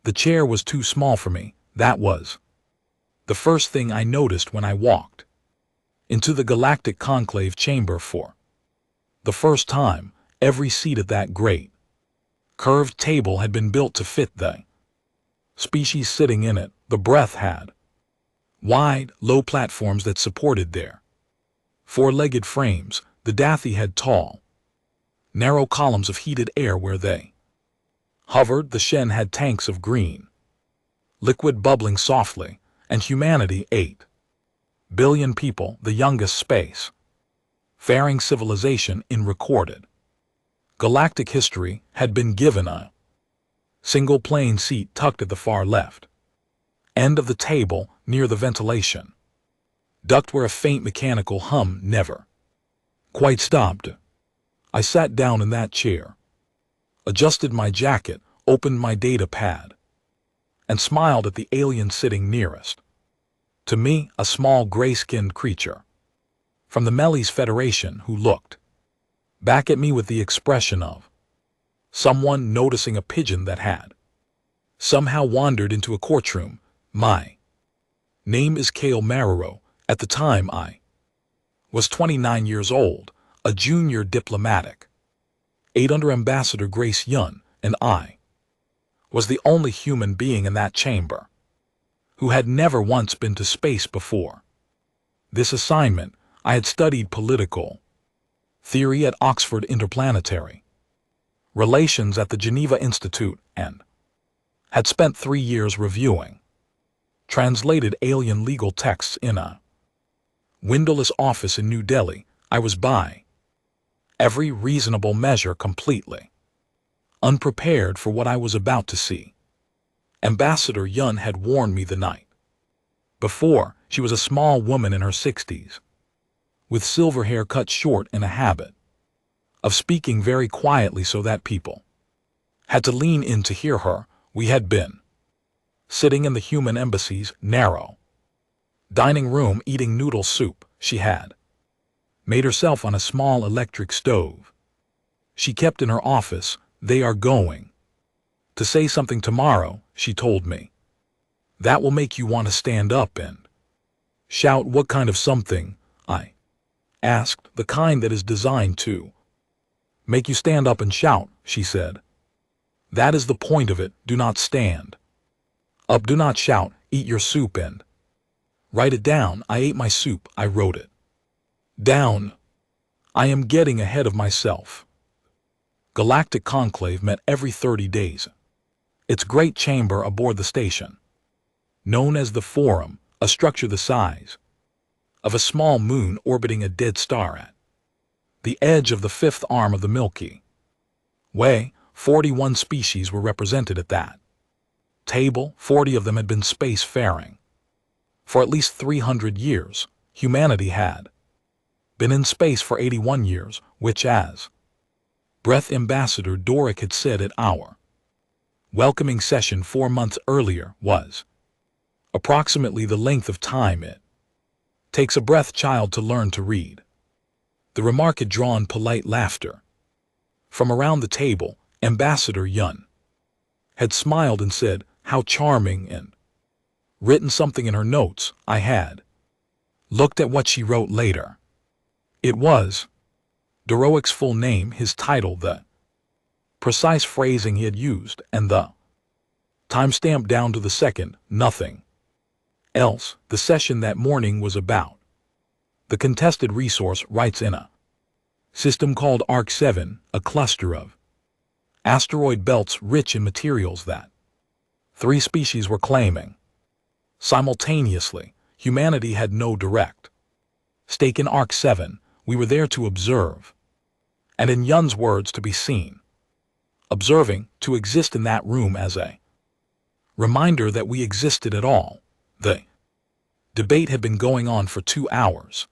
The chair was too small for me, that was the first thing I noticed when I walked into the Galactic Conclave chamber for the first time. Every seat at that great curved table had been built to fit the species sitting in it. The breath had wide, low platforms that supported their four-legged frames. The Dathi had tall, narrow columns of heated air where they hovered. The Shen had tanks of green liquid bubbling softly, and humanity 8 billion people, the youngest space faring civilization in recorded galactic history, had been given a single plane seat tucked at the far left end of the table near the ventilation duct where a faint mechanical hum never quite stopped. I sat down in that chair, adjusted my jacket, opened my data pad, and smiled at the alien sitting nearest to me, a small gray-skinned creature from the Melis Federation who looked back at me with the expression of someone noticing a pigeon that had somehow wandered into a courtroom. My name is Kale Marrero. At the time I was 29 years old, a junior diplomatic aide under Ambassador Grace Yun, and I was the only human being in that chamber who had never once been to space before this assignment. I had studied political theory at Oxford Interplanetary Relations at the Geneva Institute and had spent 3 years reviewing translated alien legal texts in a windowless office in New Delhi. I was by every reasonable measure completely unprepared for what I was about to see. Ambassador Yun had warned me the night before. She was a small woman in her 60s, with silver hair cut short and a habit of speaking very quietly so that people had to lean in to hear her. We had been sitting in the human embassy's narrow dining room eating noodle soup she had made herself on a small electric stove she kept in her office. They are going to say something tomorrow, she told me, that will make you want to stand up and shout. What kind of something? I asked. The kind that is designed to make you stand up and shout, she said. That is the point of it. Do not stand up, do not shout, eat your soup and write it down. I ate my soup, I wrote it down. I am getting ahead of myself. Galactic Conclave met every 30 days. Its great chamber aboard the station, known as the Forum, a structure the size of a small moon orbiting a dead star at the edge of the fifth arm of the Milky Way. 41 species were represented at that table. 40 of them had been space-faring. For at least 300 years, humanity had been in space for 81 years, which, as Breath Ambassador Doric had said at our welcoming session 4 months earlier, was approximately the length of time it takes a breath child to learn to read. The remark had drawn polite laughter from around the table. Ambassador Yun had smiled and said, how charming, and written something in her notes. I had looked at what she wrote later. It was Doric's full name, his title, the precise phrasing he had used, and the timestamp down to the second. Nothing else. The session that morning was about the contested resource rights in a system called Arc 7, a cluster of asteroid belts rich in materials that 3 species were claiming. Simultaneously, humanity had no direct stake in Arc 7. We were there to observe, and in Yun's words, to be seen. Observing, to exist in that room as a reminder that we existed at all. The debate had been going on for 2 hours.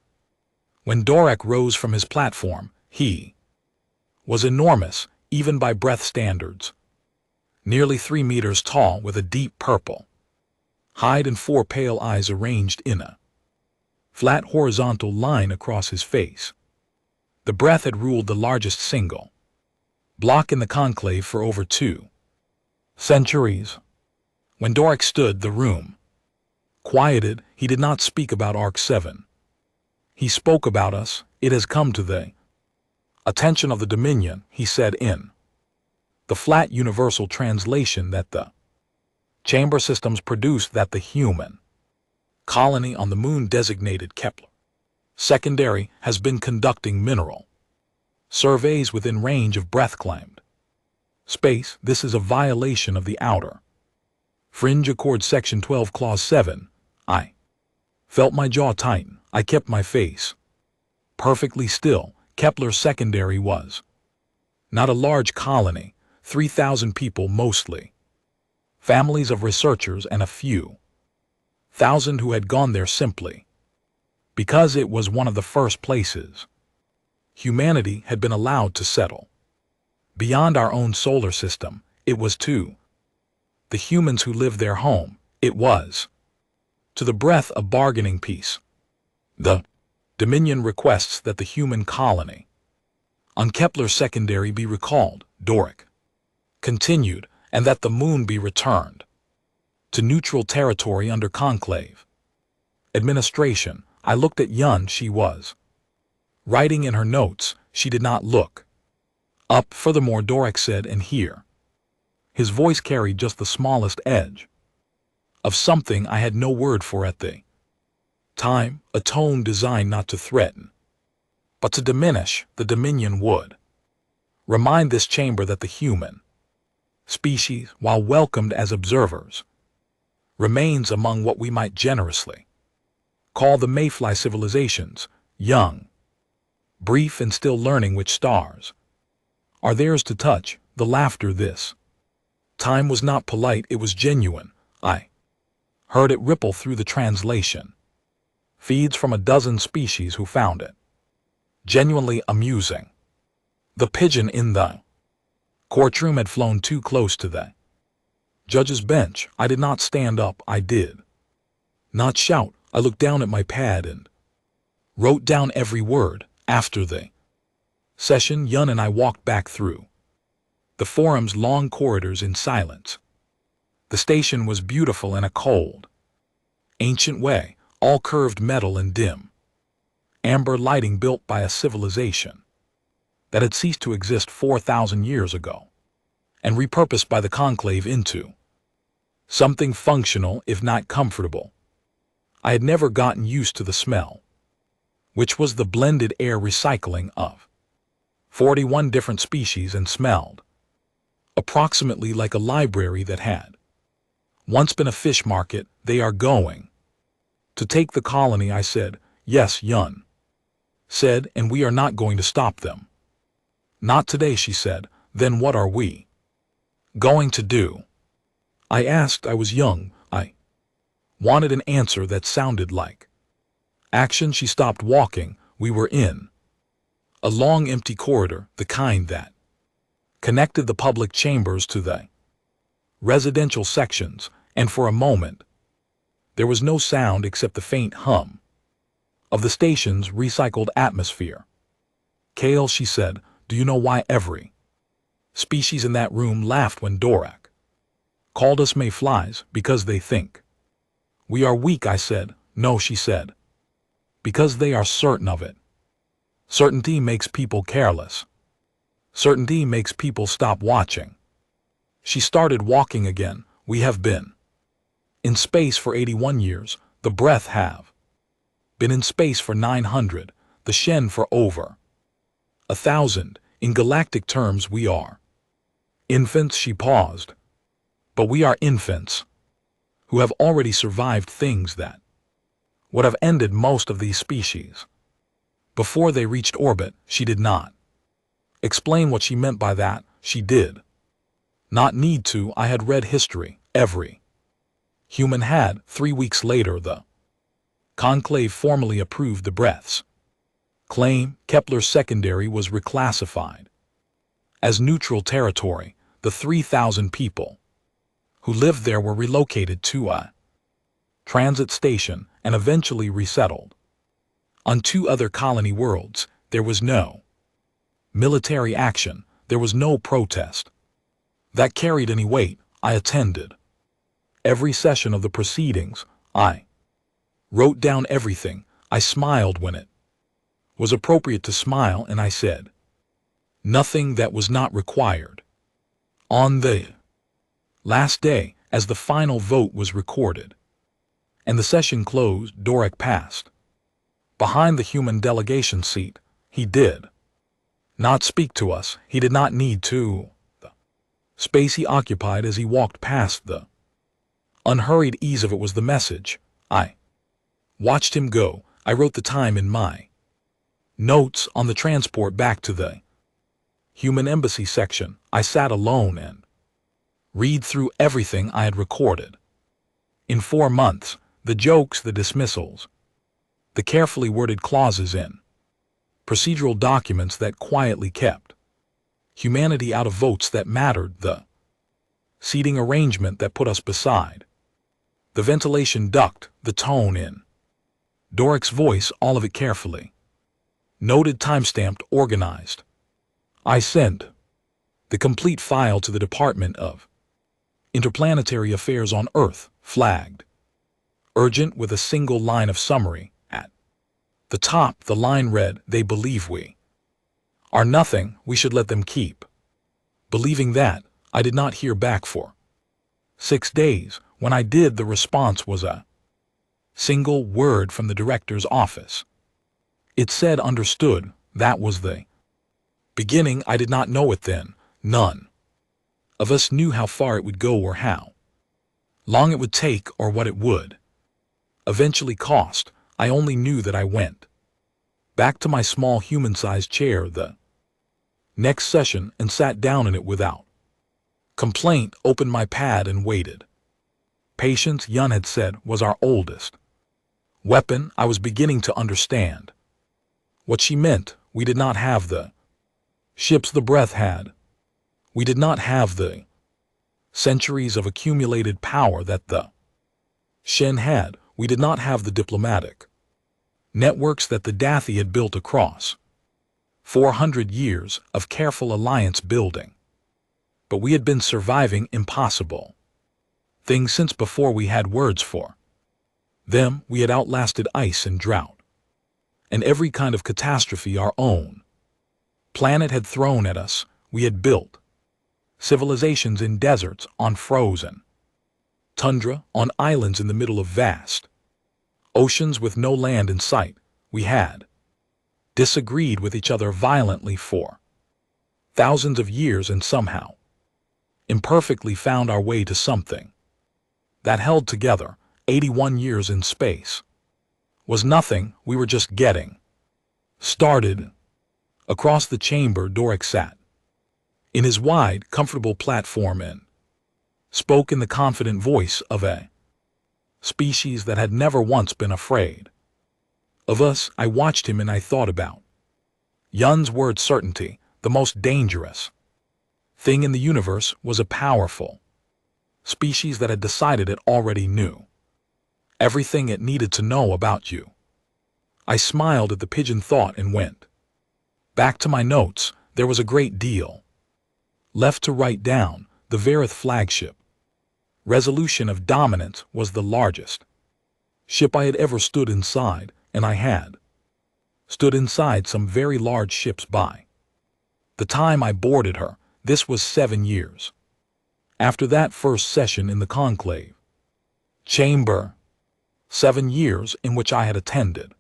When Doric rose from his platform, he was enormous, even by breath standards. Nearly 3 meters tall, with a deep purple hide and 4 pale eyes arranged in a flat horizontal line across his face. The breath had ruled the largest single block in the conclave for over 2 centuries. When Doric stood, the room quieted. He did not speak about Arc 7. He spoke about us. It has come to the attention of the Dominion, he said in the flat universal translation that the chamber systems produced that the human colony on the moon designated Kepler secondary has been conducting mineral surveys within range of breath claimed space. This is a violation of the outer fringe accord section 12 clause 7. I felt my jaw tighten. I kept my face perfectly still. Kepler's secondary was not a large colony, 3,000 people mostly, families of researchers and a few thousand who had gone there simply because it was one of the first places humanity had been allowed to settle. Beyond our own solar system, it was to the humans who lived their home, it was to the breath a bargaining piece. The Dominion requests that the human colony on Kepler's secondary be recalled, Doric continued, and that the moon be returned to neutral territory under conclave administration. I looked at Yun. She was writing in her notes. She did not look up. Furthermore, Doric said, and here his voice carried just the smallest edge of something I had no word for at the time, a tone designed not to threaten, but to diminish. The Dominion would remind this chamber that the human species, while welcomed as observers, remains among what we might generously call the Mayfly civilizations, young, brief, and still learning which stars are theirs to touch. The laughter this time was not polite, it was genuine. I heard it ripple through the translation feeds from a dozen species who found it genuinely amusing. The pigeon in the courtroom had flown too close to the judge's bench. I did not stand up. I did not shout. I looked down at my pad and wrote down every word. After the session, Yun and I walked back through the forum's long corridors in silence. The station was beautiful in a cold, ancient way, all curved metal and dim amber lighting built by a civilization that had ceased to exist 4,000 years ago and repurposed by the conclave into something functional if not comfortable. I had never gotten used to the smell, which was the blended air recycling of 41 different species and smelled approximately like a library that had once been a fish market. They are going to take the colony, I said. Yes, Yun said, and we are not going to stop them. Not today, she said. Then what are we going to do? I asked. I was young. I wanted an answer that sounded like action. She stopped walking. We were in a long empty corridor, the kind that connected the public chambers to the residential sections, and for a moment there was no sound except the faint hum of the station's recycled atmosphere. Kale, she said, do you know why every species in that room laughed when Doric called us mayflies? Because they think we are weak, I said. No, she said, because they are certain of it. Certainty makes people careless. Certainty makes people stop watching. She started walking again. We have been in space for 81 years. The breath have been in space for 900. The Shen for over 1,000. In galactic terms, we are infants. She paused. But we are infants who have already survived things that would have ended most of these species before they reached orbit. She did not explain what she meant by that. She did not need to. I had read history. Every human had. 3 weeks later, the conclave formally approved the breath's claim. Kepler's secondary was reclassified as neutral territory. The 3,000 people who lived there were relocated to a transit station and eventually resettled on 2 other colony worlds. There was no military action. There was no protest that carried any weight. I attended Every session of the proceedings, I wrote down everything. I smiled when it was appropriate to smile, and I said nothing that was not required. On the last day, as the final vote was recorded and the session closed, Dorek passed behind the human delegation seat. He did not speak to us. He did not need to. The space he occupied as he walked past, the unhurried ease of it was the message. I watched him go. I wrote the time in my notes on the transport back to the human embassy section. I sat alone and read through everything I had recorded. In 4 months, the jokes, the dismissals, the carefully worded clauses in procedural documents that quietly kept humanity out of votes that mattered, the seating arrangement that put us beside the ventilation duct, the tone in Dorek's voice, all of it carefully noted, timestamped, organized. I sent the complete file to the Department of Interplanetary Affairs on Earth, flagged urgent with a single line of summary. At the top, the line read, "They believe we are nothing, we should let them keep believing that." I did not hear back for 6 days. When I did, the response was a single word from the director's office. It said, "Understood." That was the beginning. I did not know it then. None of us knew how far it would go or how long it would take or what it would eventually cost. I only knew that I went back to my small human-sized chair the next session and sat down in it without complaint, opened my pad and waited. Patience, Yun had said, was our oldest weapon. I was beginning to understand what she meant. We did not have the ships the breath had. We did not have the centuries of accumulated power that the Shen had. We did not have the diplomatic networks that the Dathi had built across 400 years of careful alliance building. But we had been surviving impossible things since before we had words for them. We had outlasted ice and drought and every kind of catastrophe our own planet had thrown at us. We had built civilizations in deserts, on frozen tundra, on islands in the middle of vast oceans with no land in sight. We had disagreed with each other violently for thousands of years and somehow imperfectly found our way to something that held together. 81 years in space was nothing. We were just getting started. Across the chamber, Dorek sat in his wide, comfortable platform and spoke in the confident voice of a species that had never once been afraid of us. I watched him and I thought about Yun's word, certainty. The most dangerous thing in the universe was a powerful species that had decided it already knew everything it needed to know about you. I smiled at the pigeon thought and went back to my notes. There was a great deal left to write down. The Verith flagship resolution of dominance was the largest ship I had ever stood inside, and I had stood inside some very large ships by the time I boarded her. This was 7 years after that first session in the conclave chamber. 7 years in which I had attended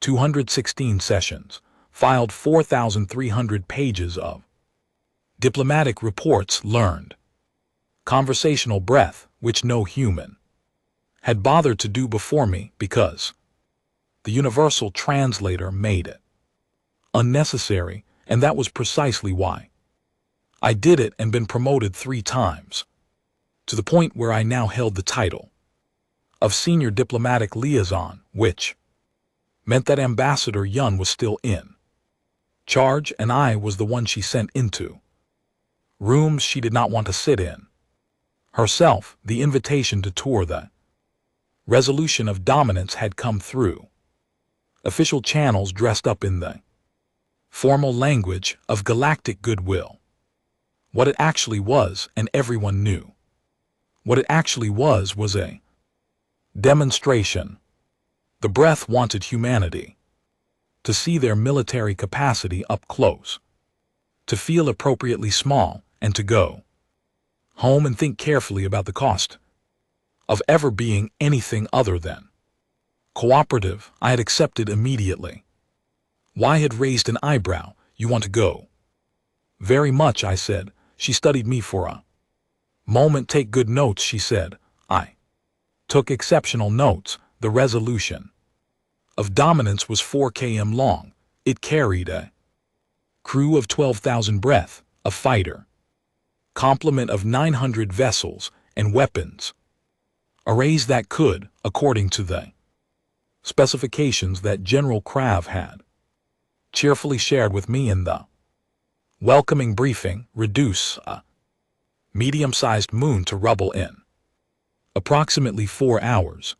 216 sessions, filed 4,300 pages of diplomatic reports, learned conversational breath, which no human had bothered to do before me because the universal translator made it unnecessary, and that was precisely why I did it and been promoted 3 times, to the point where I now held the title of Senior Diplomatic Liaison, which meant that Ambassador Yun was still in charge, and I was the one she sent into rooms she did not want to sit in herself. The invitation to tour the resolution of dominance had come through official channels dressed up in the formal language of galactic goodwill. What it actually was, and everyone knew, What it actually was a demonstration. The breath wanted humanity to see their military capacity up close, to feel appropriately small, and to go home and think carefully about the cost of ever being anything other than cooperative. I had accepted immediately. Y had raised an eyebrow. You want to go? Very much, I said. She studied me for a moment. Take good notes, she said. I took exceptional notes. The resolution of dominance was 4 km long. It carried a crew of 12,000 breath, a fighter complement of 900 vessels and weapons arrays that could, according to the specifications that General Krav had cheerfully shared with me in the welcoming briefing, reduce a medium-sized moon to rubble in approximately 4 hours.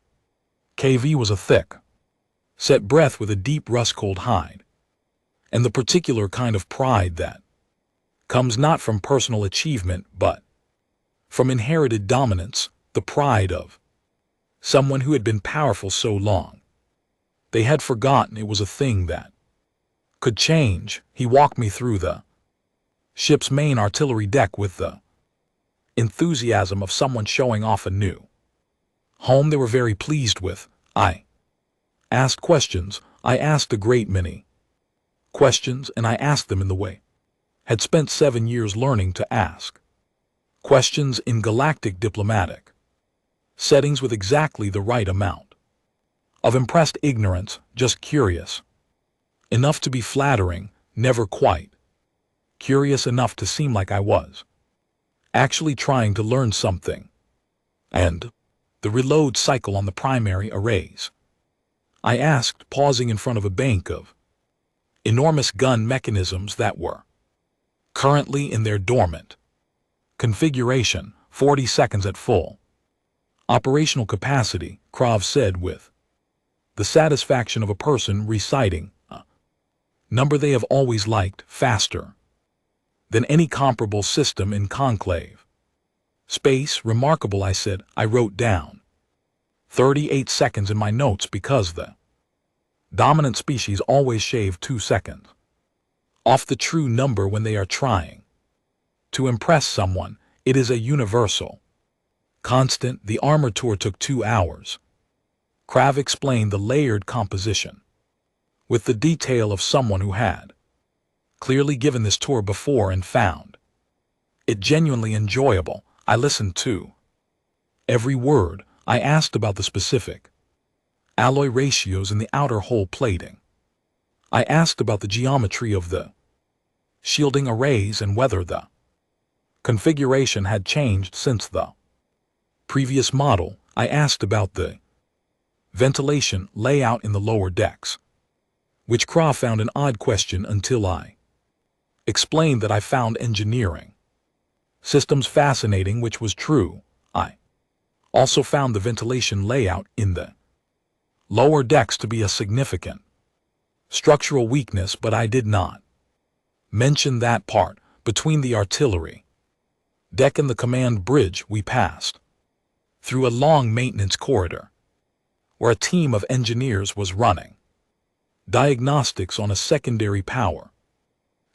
KV was a thick set breath with a deep rust-cold hide, and the particular kind of pride that comes not from personal achievement but from inherited dominance, the pride of someone who had been powerful so long they had forgotten it was a thing that could change. He walked me through the ship's main artillery deck with the enthusiasm of someone showing off a new home they were very pleased with. I asked questions. I asked a great many questions, and I asked them in the way had spent 7 years learning to ask questions in galactic diplomatic settings with exactly the right amount of impressed ignorance, just curious enough to be flattering, never quite curious enough to seem like I was actually trying to learn something. And the reload cycle on the primary arrays, I asked, pausing in front of a bank of enormous gun mechanisms that were currently in their dormant configuration, 40 seconds at full operational capacity, Krav said with the satisfaction of a person reciting a number they have always liked, faster than any comparable system in conclave space. Remarkable, I said. I wrote down 38 seconds in my notes because the dominant species always shave 2 seconds off the true number when they are trying to impress someone. It is a universal constant. The armor tour took 2 hours. Krav explained the layered composition with the detail of someone who had clearly given this tour before and found it genuinely enjoyable. I listened to every word. I asked about the specific alloy ratios in the outer hull plating. I asked about the geometry of the shielding arrays and whether the configuration had changed since the previous model. I asked about the ventilation layout in the lower decks, which Krav found an odd question until I explained that I found engineering systems fascinating, which was true. I also found the ventilation layout in the lower decks to be a significant structural weakness, but I did not mention that part. Between the artillery deck and the command bridge, we passed through a long maintenance corridor where a team of engineers was running diagnostics on a secondary power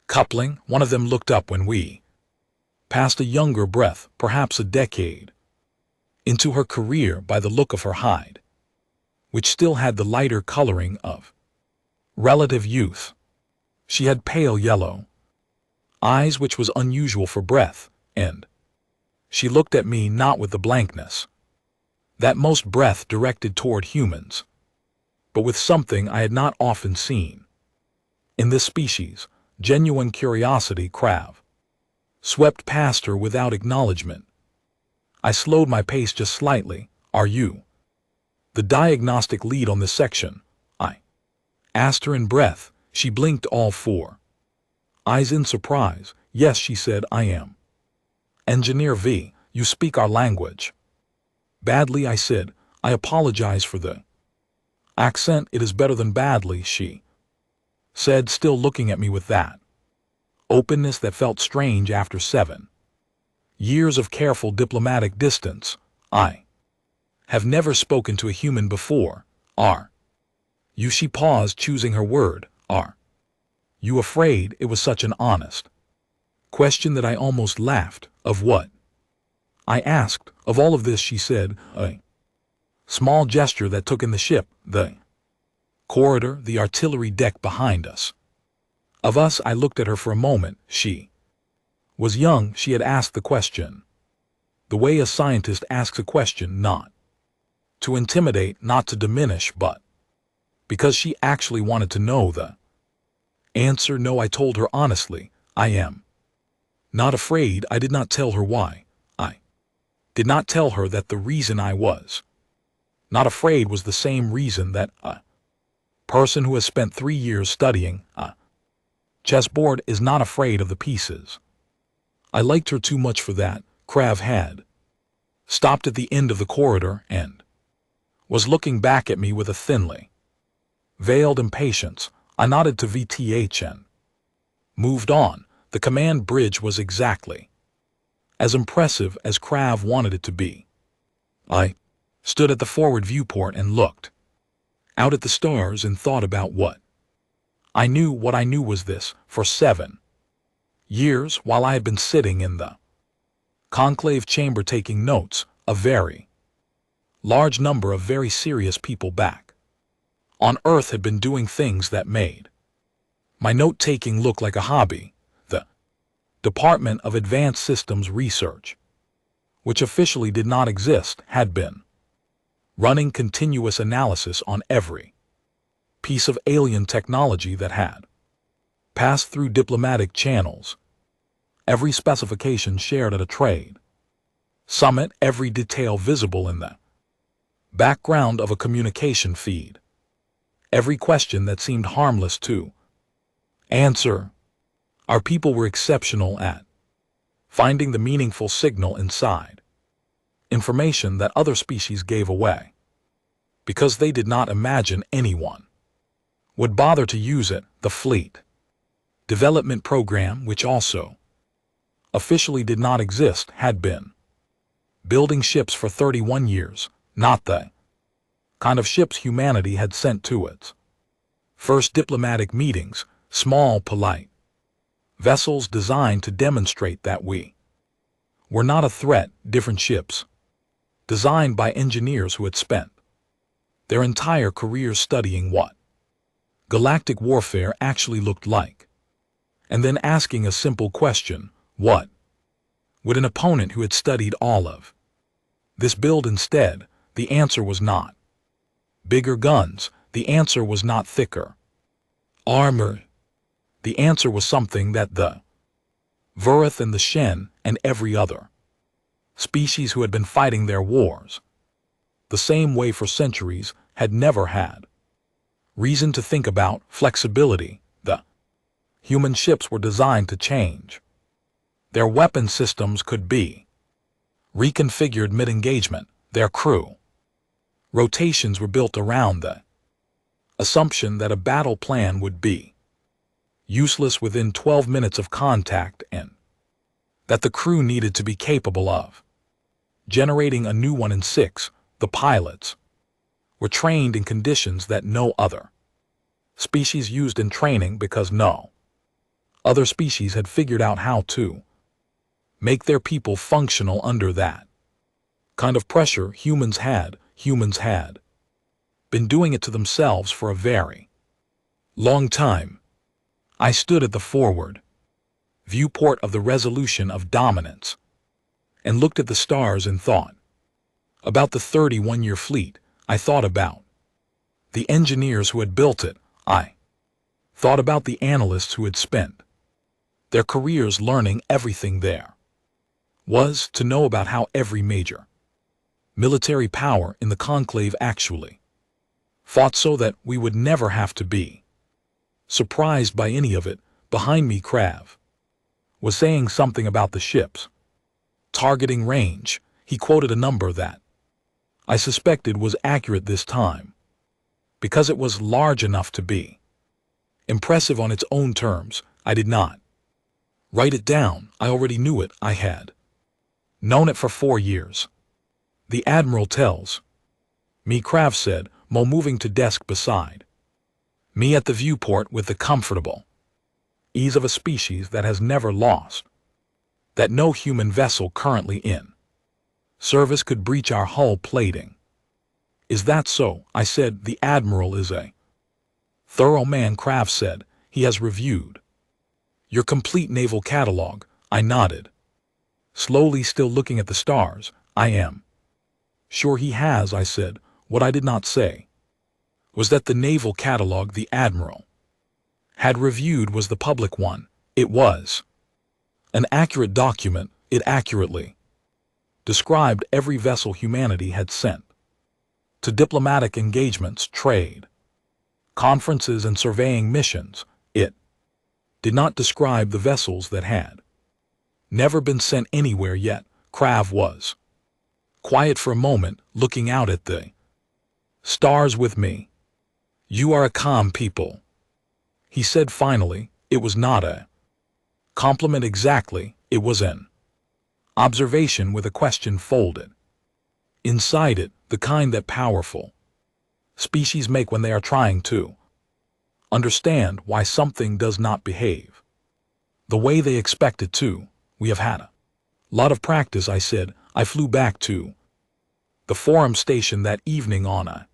coupling. One of them looked up when we passed, a younger breath, perhaps a decade into her career by the look of her hide, which still had the lighter coloring of relative youth. She had pale yellow eyes, which was unusual for breath, and she looked at me not with the blankness that most breath directed toward humans, but with something I had not often seen in this species, genuine curiosity. Krav swept past her without acknowledgement. I slowed my pace just slightly. Are you the diagnostic lead on this section? I asked her in breath. She blinked, all 4 eyes in surprise. Yes, she said, I am. Engineer V. You speak our language? Badly, I said. I apologize for the accent. It is better than badly, she said, still looking at me with that openness that felt strange after 7 years of careful diplomatic distance. I have never spoken to a human before. Are you? She paused, choosing her word. Are you afraid? It was such an honest question that I almost laughed. Of what? I asked. Of all of this, she said, a small gesture that took in the ship, the corridor, the artillery deck behind us. Of us, I looked at her for a moment. She was young. She had asked the question the way a scientist asks a question, not to intimidate, not to diminish, but because she actually wanted to know the answer. No, I told her honestly, I am not afraid. I did not tell her why. I did not tell her that the reason I was not afraid was the same reason that a person who has spent 3 years studying a chessboard is not afraid of the pieces. I liked her too much for that. Krav had stopped at the end of the corridor and was looking back at me with a thinly veiled impatience. I nodded to VTH and moved on. The command bridge was exactly as impressive as Krav wanted it to be. I stood at the forward viewport and looked out at the stars and thought about what I knew. What I knew was this: for 7 years, while I had been sitting in the conclave chamber taking notes, a very large number of very serious people back on Earth had been doing things that made my note-taking look like a hobby. The Department of Advanced Systems Research, which officially did not exist, had been running continuous analysis on every piece of alien technology that had passed through diplomatic channels, every specification shared at a trade summit, every detail visible in the background of a communication feed, every question that seemed harmless to answer. Our people were exceptional at finding the meaningful signal inside information that other species gave away, because they did not imagine anyone would bother to use it. The fleet development program, which also officially did not exist, had been building ships for 31 years, not the kind of ships humanity had sent to its first diplomatic meetings, small, polite vessels designed to demonstrate that we were not a threat, different ships designed by engineers who had spent their entire careers studying what galactic warfare actually looked like, and then asking a simple question: what would an opponent who had studied all of this build instead? The answer was not bigger guns. The answer was not thicker armor. The answer was something that the Vurath and the Shen and every other species who had been fighting their wars the same way for centuries had never had reason to think about: flexibility. The human ships were designed to change. Their weapon systems could be reconfigured mid-engagement. Their crew rotations were built around the assumption that a battle plan would be useless within 12 minutes of contact, and that the crew needed to be capable of generating a new one in 6. The pilots were trained in conditions that no other species used in training, because no other species had figured out how to make their people functional under that kind of pressure. Humans had been doing it to themselves for a very long time. I stood at the forward viewport of the resolution of dominance and looked at the stars and thought about the 31-year fleet. I thought about the engineers who had built it. I thought about the analysts who had spent their careers learning everything there was to know about how every major military power in the conclave actually fought, so that we would never have to be surprised by any of it. Behind me, Krav was saying something about the ship's targeting range. He quoted a number that I suspected was accurate this time, because it was large enough to be impressive on its own terms. I did not write it down. I already knew it. I had known it for 4 years. The Admiral tells me, Krav said, Mo moving to desk beside me at the viewport with the comfortable ease of a species that has never lost, that no human vessel currently in service could breach our hull plating. Is that so? I said. The Admiral is a thorough man, Krav said. He has reviewed your complete naval catalog. I nodded, slowly, still looking at the stars. I am sure he has, I said. What I did not say was that the naval catalog the Admiral had reviewed was the public one. It was an accurate document. It accurately described every vessel humanity had sent to diplomatic engagements, trade, conferences, and surveying missions. It did not describe the vessels that had never been sent anywhere yet. Krav was quiet for a moment, looking out at the stars with me. You are a calm people, he said finally. It was not a compliment exactly, it was an observation with a question folded inside it, the kind that powerful species make when they are trying to understand why something does not behave the way they expect it to. We have had a lot of practice, I said. I flew back to the Forum station that evening on a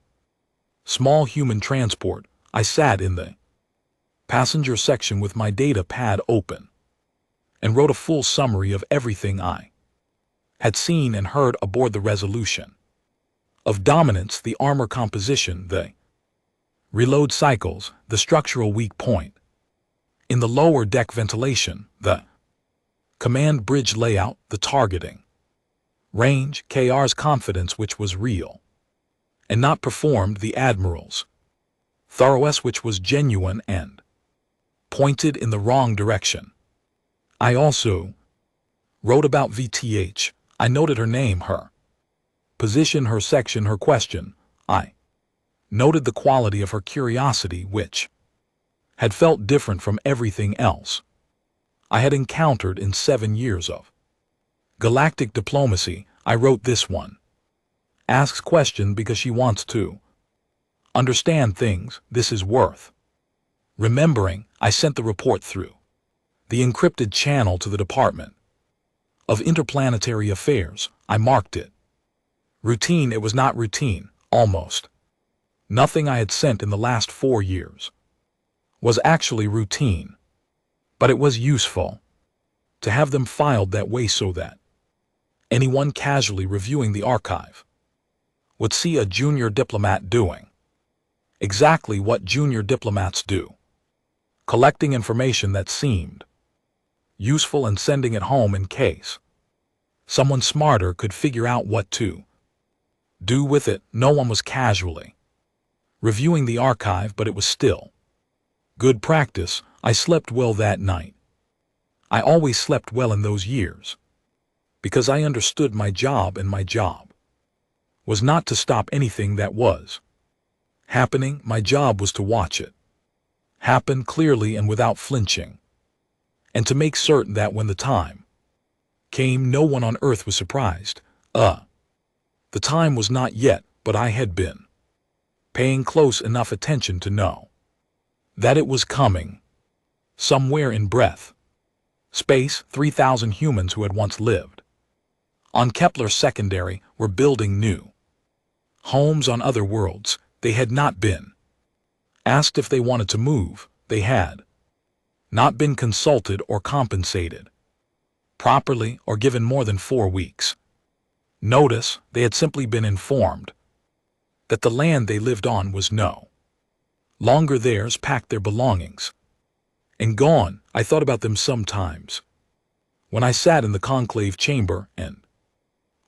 small human transport. I sat in the passenger section with my data pad open and wrote a full summary of everything I had seen and heard aboard. The resolution of dominance, the armor composition, the reload cycles, the structural weak point in the lower deck ventilation, the command bridge layout, the targeting range, KR's confidence, which was real and not performed, the Admiral's thoroughness, which was genuine and pointed in the wrong direction. I also wrote about VTH. I noted her name, her position, her section, her question. I noted the quality of her curiosity, which had felt different from everything else I had encountered in 7 years of galactic diplomacy. I wrote, this one asks question because she wants to understand things. This is worth remembering. I sent the report through the encrypted channel to the Department of Interplanetary Affairs. I marked it routine. It was not routine. Almost nothing I had sent in the last 4 years was actually routine, but it was useful to have them filed that way so that anyone casually reviewing the archive would see a junior diplomat doing exactly what junior diplomats do, collecting information that seemed useful and sending it home in case someone smarter could figure out what to do with it. No one was casually reviewing the archive, but it was still good practice. I slept well that night. I always slept well in those years because I understood my job, and my job was not to stop anything that was happening. My job was to watch it happen clearly and without flinching, and to make certain that when the time came, no one on Earth was surprised. The time was not yet, but I had been paying close enough attention to know that it was coming. Somewhere in breath space, 3,000 humans who had once lived on Kepler Secondary were building new homes on other worlds. They had not been asked if they wanted to move. They had not been consulted or compensated properly or given more than 4 weeks notice. They had simply been informed that the land they lived on was no longer theirs, packed their belongings, and gone. I thought about them sometimes when I sat in the conclave chamber and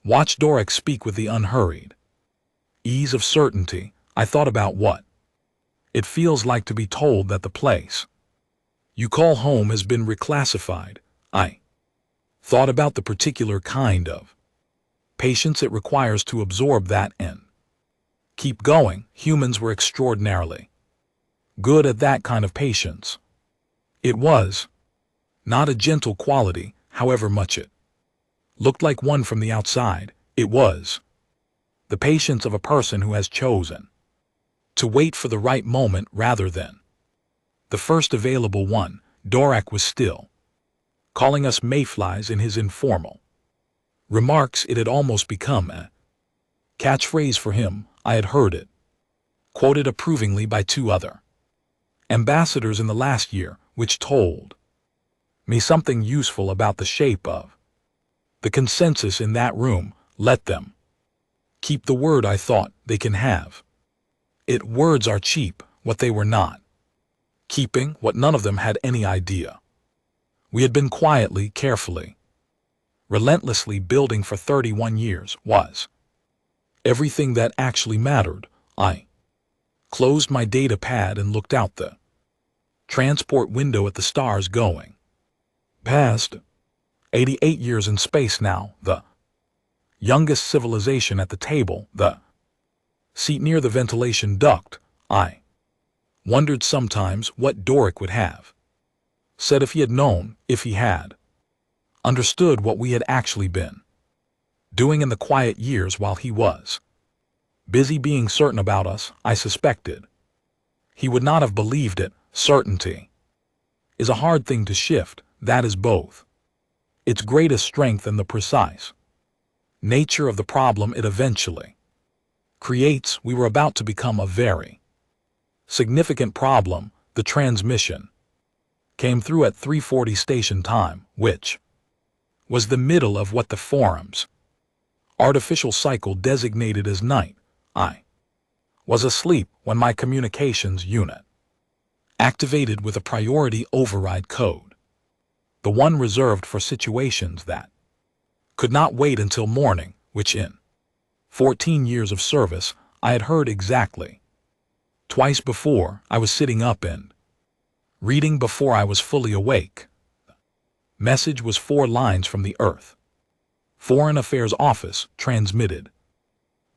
watched Doric speak with the unhurried ease of certainty. I thought about what it feels like to be told that the place you call home has been reclassified. I thought about the particular kind of patience it requires to absorb that and keep going. Humans were extraordinarily good at that kind of patience. It was not a gentle quality, however much it looked like one from the outside. It was The patience of a person who has chosen to wait for the right moment rather than the first available one. Dvorak was still calling us mayflies in his informal remarks. It had almost become a catchphrase for him. I had heard it quoted approvingly by 2 other ambassadors in the last year, which told me something useful about the shape of the consensus in that room. Let them keep the word. I thought they can have it. Words are cheap. What they were not keeping, what none of them had any idea. We had been quietly, carefully, relentlessly building for 31 years was everything that actually mattered. I closed my data pad and looked out the transport window at the stars going past. 88 years in space now, the youngest civilization at the table, the seat near the ventilation duct. I wondered sometimes what Dvorak would have said if he had known, if he had understood what we had actually been doing in the quiet years while he was busy being certain about us. I suspected he would not have believed it. Certainty is a hard thing to shift. That is both its greatest strength and the precise nature of the problem it eventually creates. We were about to become a very significant problem. The transmission came through at 3:40 station time, which was the middle of what the forum's artificial cycle designated as night. I was asleep when my communications unit activated with a priority override code, the one reserved for situations that could not wait until morning, which in 14 years of service I had heard exactly twice before. I was sitting up and reading before I was fully awake. Message was 4 lines from the Earth Foreign Affairs Office, transmitted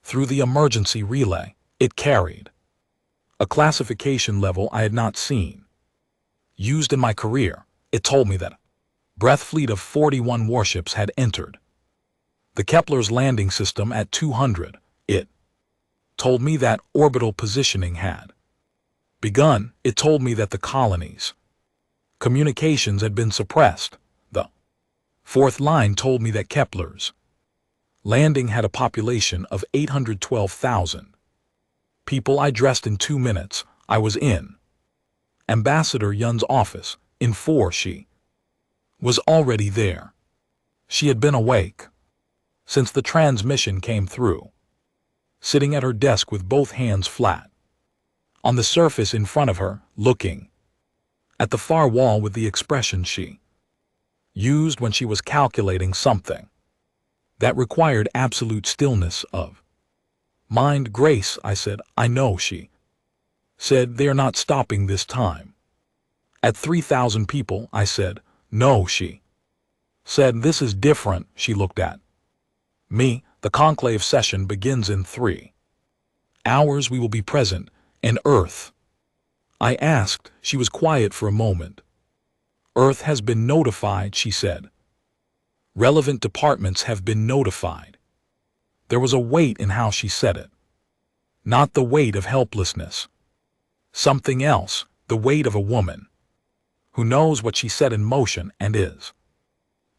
through the emergency relay. It carried a classification level I had not seen used in my career. It told me that a breath fleet of 41 warships had entered the Kepler's landing system at 200. It told me that orbital positioning had begun. It told me that the colony's communications had been suppressed. The 4th line told me that Kepler's landing had a population of 812,000 people. I dressed in 2 minutes. I was in Ambassador Yun's office. In 4 she was already there. She had been awake since the transmission came through, sitting at her desk with both hands flat on the surface in front of her, looking at the far wall with the expression she used when she was calculating something that required absolute stillness of mind. Grace, I said. I know, she said. They are not stopping this time at 3,000 people. I said. No, she said. This is different. She looked at me. The conclave session begins in 3 hours. We will be present in Earth. I asked. She was quiet for a moment. Earth has been notified, she said. Relevant departments have been notified. There was a weight in how she said it. Not the weight of helplessness. Something else, the weight of a woman who knows what she set in motion and is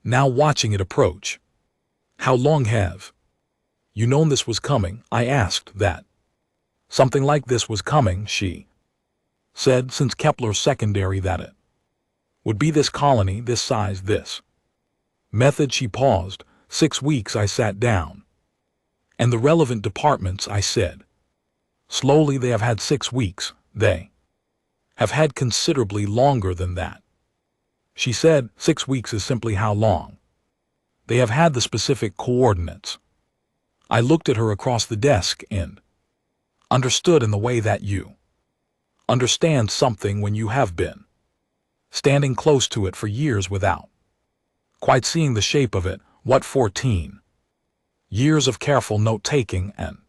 now watching it approach. How long have you known this was coming? I asked. That something like this was coming, she said. Since Kepler's secondary, that it would be this colony, this size, this method. She paused. 6 weeks. I sat down. And the relevant departments, I said. Slowly. They have had 6 weeks. They have had considerably longer than that. She said. 6 weeks is simply how long they have had the specific coordinates. I looked at her across the desk and understood in the way that you understand something when you have been standing close to it for years without quite seeing the shape of it. What 14 years of careful note-taking and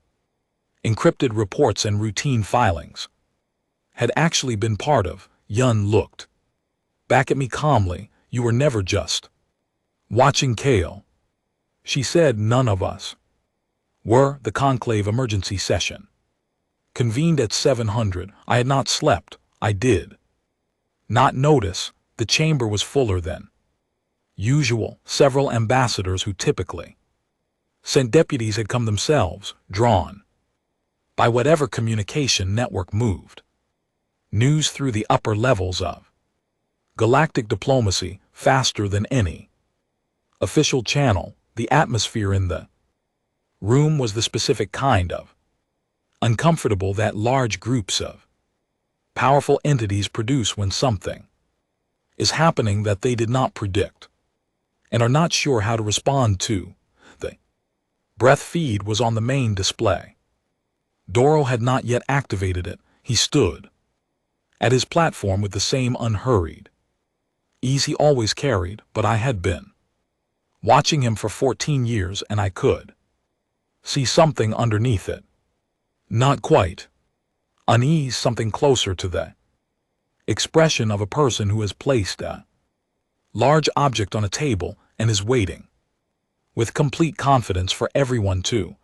encrypted reports and routine filings had actually been part of. Yun looked back at me calmly. You were never just watching Kale. She said. None of us were the conclave emergency session. Convened at 700, I had not slept, I did not notice the chamber was fuller than usual. Several ambassadors who typically sent deputies had come themselves, drawn by whatever communication network moved news through the upper levels of galactic diplomacy faster than any official channel. The atmosphere in the room was the specific kind of uncomfortable that large groups of powerful entities produce when something is happening that they did not predict and are not sure how to respond to. The breath feed was on the main display. Doro had not yet activated it. He stood at his platform with the same unhurried ease he always carried, but I had been watching him for 14 years and I could see something underneath it. Not quite unease, something closer to the expression of a person who has placed a large object on a table and is waiting with complete confidence for everyone to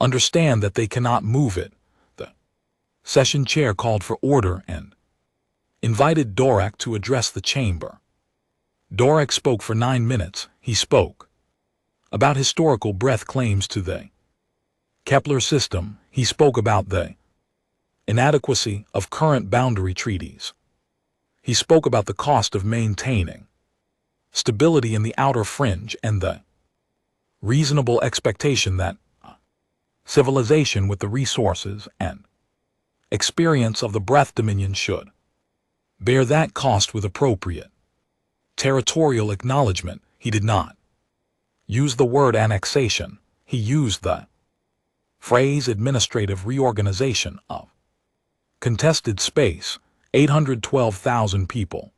understand that they cannot move it. The session chair called for order and invited Dorak to address the chamber. Dorak spoke for 9 minutes. He spoke about historical breath claims to the Kepler system. He spoke about the inadequacy of current boundary treaties. He spoke about the cost of maintaining stability in the outer fringe and the reasonable expectation that civilization with the resources and experience of the breath dominion should bear that cost with appropriate territorial acknowledgement. He did not use the word annexation. He used the phrase administrative reorganization of contested space, 812,000 people.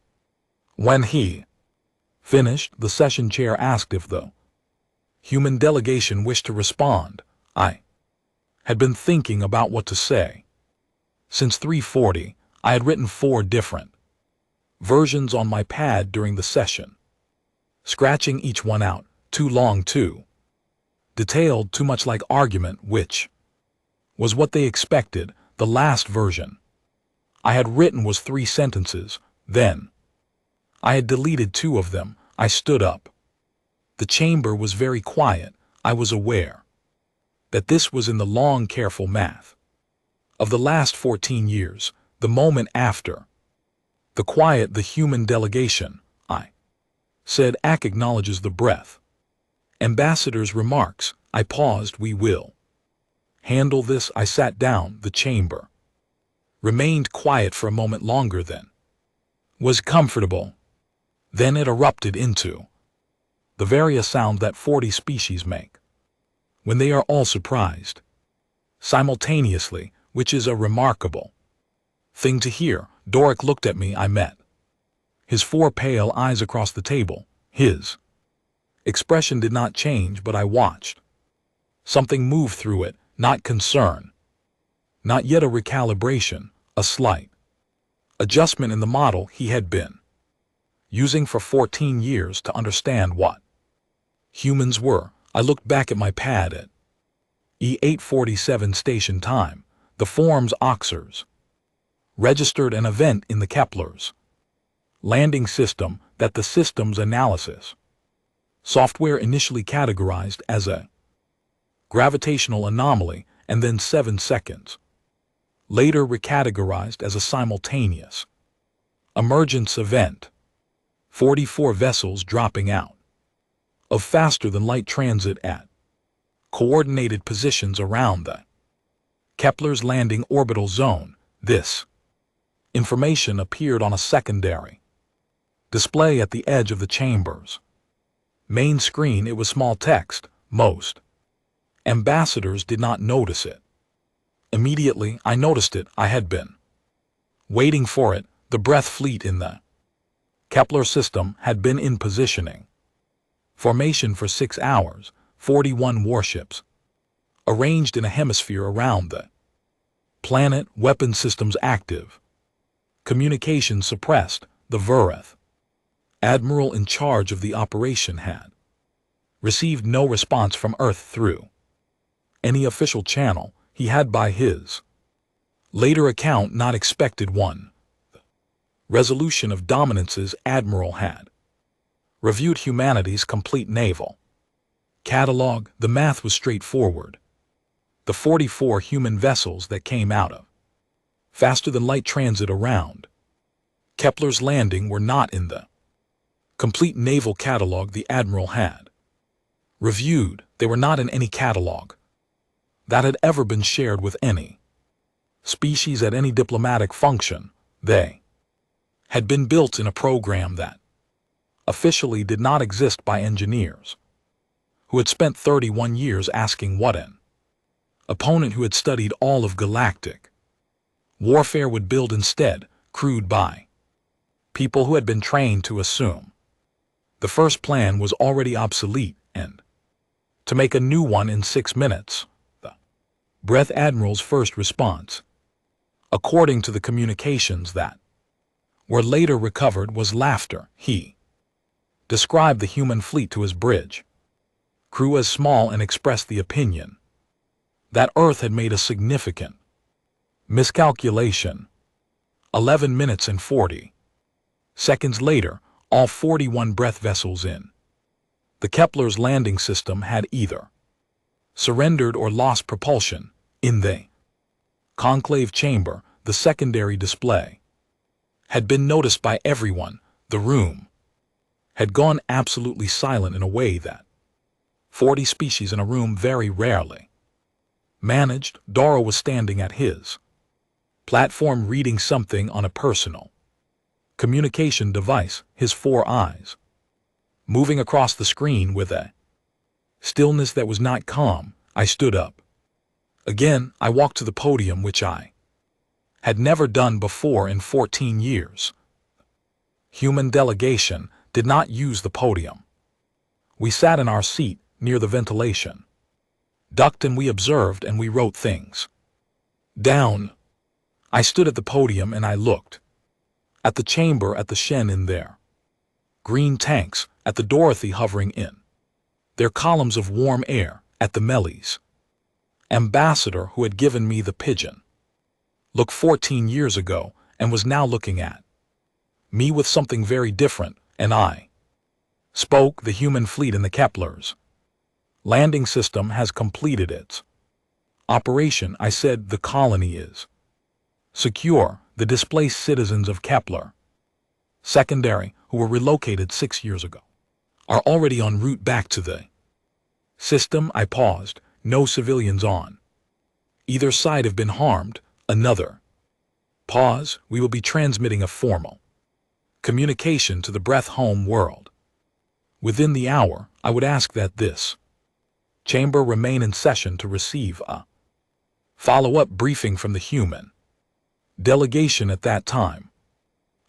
When he finished, the session chair asked if the human delegation wished to respond. I had been thinking about what to say. Since 3:40, I had written 4 different versions on my pad during the session, scratching each one out, too long, too detailed, too much like argument, which was what they expected. The last version I had written was 3 sentences. Then I had deleted 2 of them. I stood up. The chamber was very quiet. I was aware that this was in the long, careful math of the last 14 years, the moment after the quiet, the human delegation, I said, acknowledges the breath. Ambassador's remarks. I paused. We will handle this. I sat down. The chamber remained quiet for a moment longer than was comfortable. Then it erupted into the various sounds that 40 species make when they are all surprised simultaneously, which is a remarkable thing to hear. Dorak looked at me. I met his 4 pale eyes across the table. His expression did not change, but I watched something move through it. Not concern, not yet a recalibration, a slight adjustment in the model he had been using for 14 years to understand what humans were. I looked back at my pad at E847 station time. The forms Oxers registered an event in the Kepler's landing system that the system's analysis software initially categorized as a gravitational anomaly and then 7 seconds later recategorized as a simultaneous emergence event. 44 vessels dropping out of faster-than-light transit at coordinated positions around the Kepler's landing orbital zone. This information appeared on a secondary display at the edge of the chamber's main screen. It was small text. Most ambassadors did not notice it. Immediately, I noticed it. I had been waiting for it. The breath fleet in the Kepler system had been in positioning formation for 6 hours, 41 warships arranged in a hemisphere around the planet, weapon systems active, communications suppressed. The Verith admiral in charge of the operation had received no response from Earth through any official channel he had by his later account not expected one. Resolution of dominance's admiral had reviewed humanity's complete naval catalog. The math was straightforward. The 44 human vessels that came out of faster-than-light transit around Kepler's landing were not in the complete naval catalog the admiral had reviewed. They were not in any catalog that had ever been shared with any species at any diplomatic function. They had been built in a program that officially did not exist by engineers who had spent 31 years asking what an opponent who had studied all of galactic warfare would build instead, crewed by people who had been trained to assume the first plan was already obsolete and to make a new one in 6 minutes. The Breath Admiral's first response, according to the communications that were later recovered, was laughter. He described the human fleet to his bridge crew as small and expressed the opinion that Earth had made a significant miscalculation. 11 minutes and 40 seconds later, all 41 breath vessels in the Kepler's landing system had either surrendered or lost propulsion. In the conclave chamber, the secondary display had been noticed by everyone. The room had gone absolutely silent in a way that 40 species in a room very rarely managed. Dora was standing at his platform reading something on a personal communication device, his 4 eyes moving across the screen with a stillness that was not calm. I stood up. Again, I walked to the podium, which I had never done before in 14 years. Human delegation did not use the podium. We sat in our seat near the ventilation duct and we observed and we wrote things down. I stood at the podium and I looked at the chamber, at the Shen in their green tanks, at the Dorothy hovering in their columns of warm air, at the Mellie's ambassador who had given me the pigeon look 14 years ago and was now looking at me with something very different, and I spoke. The human fleet in the Kepler's landing system has completed its operation. I said the colony is secure. The displaced citizens of Kepler secondary, who were relocated 6 years ago, are already en route back to the system. I paused. No civilians on either side have been harmed. Another pause. We will be transmitting a formal communication to the Breath home world within the hour. I would ask that this chamber remain in session to receive a follow-up briefing from the human delegation at that time.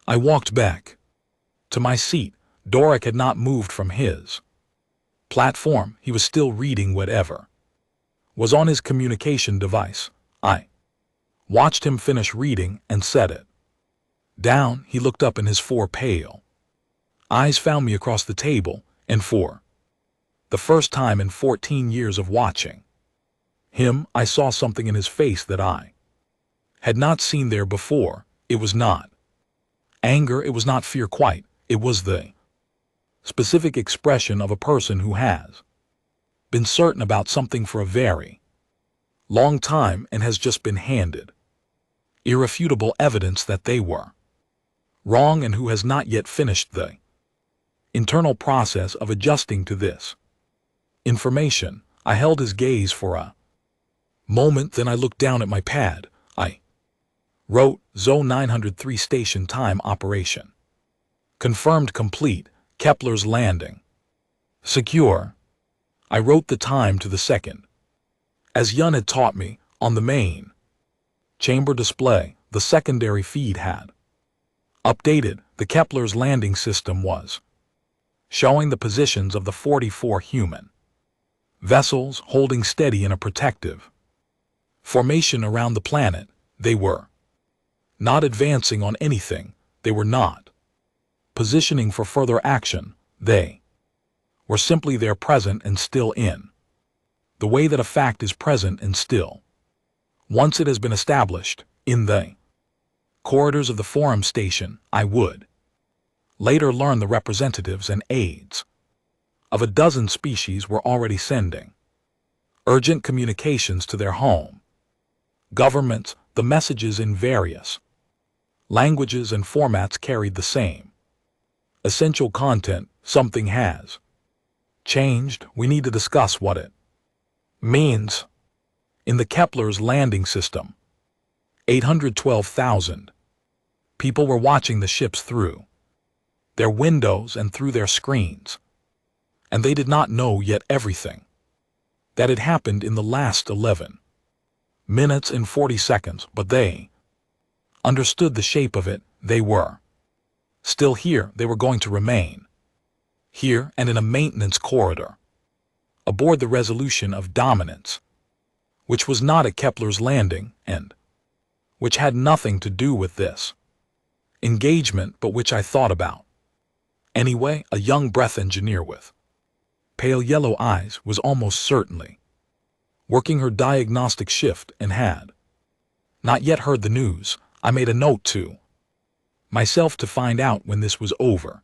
I walked back to my seat. Doric had not moved from his platform. He was still reading whatever was on his communication device. I watched him finish reading and set it down. He looked up and his 4 pale eyes found me across the table, and for the first time in 14 years of watching him, I saw something in his face that I had not seen there before. It was not anger, it was not fear quite. It was the specific expression of a person who has been certain about something for a very long time and has just been handed irrefutable evidence that they were wrong, and who has not yet finished the internal process of adjusting to this information. I held his gaze for a moment, then I looked down at my pad. I wrote Zone 903 station time operation confirmed complete. Kepler's landing secure. I wrote the time to the second, as Yun had taught me. On the main chamber display, the secondary feed had updated. The Kepler's landing system was showing the positions of the 44 human vessels holding steady in a protective formation around the planet. They were not advancing on anything. They were not positioning for further action. They were simply there, present and still in The way that a fact is present and still. Once it has been established, in the corridors of the forum station, I would later learn the representatives and aides of a dozen species were already sending urgent communications to their home governments. The messages in various languages and formats carried the same essential content. Something has changed. We need to discuss what it means. In the Kepler's landing system, 812,000 people were watching the ships through their windows and through their screens, and they did not know yet everything that had happened in the last 11 minutes and 40 seconds, but they understood the shape of it. They were still here. They were going to remain here and in a maintenance corridor aboard the Resolution of Dominance, which was not at Kepler's landing and which had nothing to do with this engagement, but which I thought about. Anyway, a young breath engineer with pale yellow eyes was almost certainly working her diagnostic shift and had not yet heard the news. I made a note to myself to find out when this was over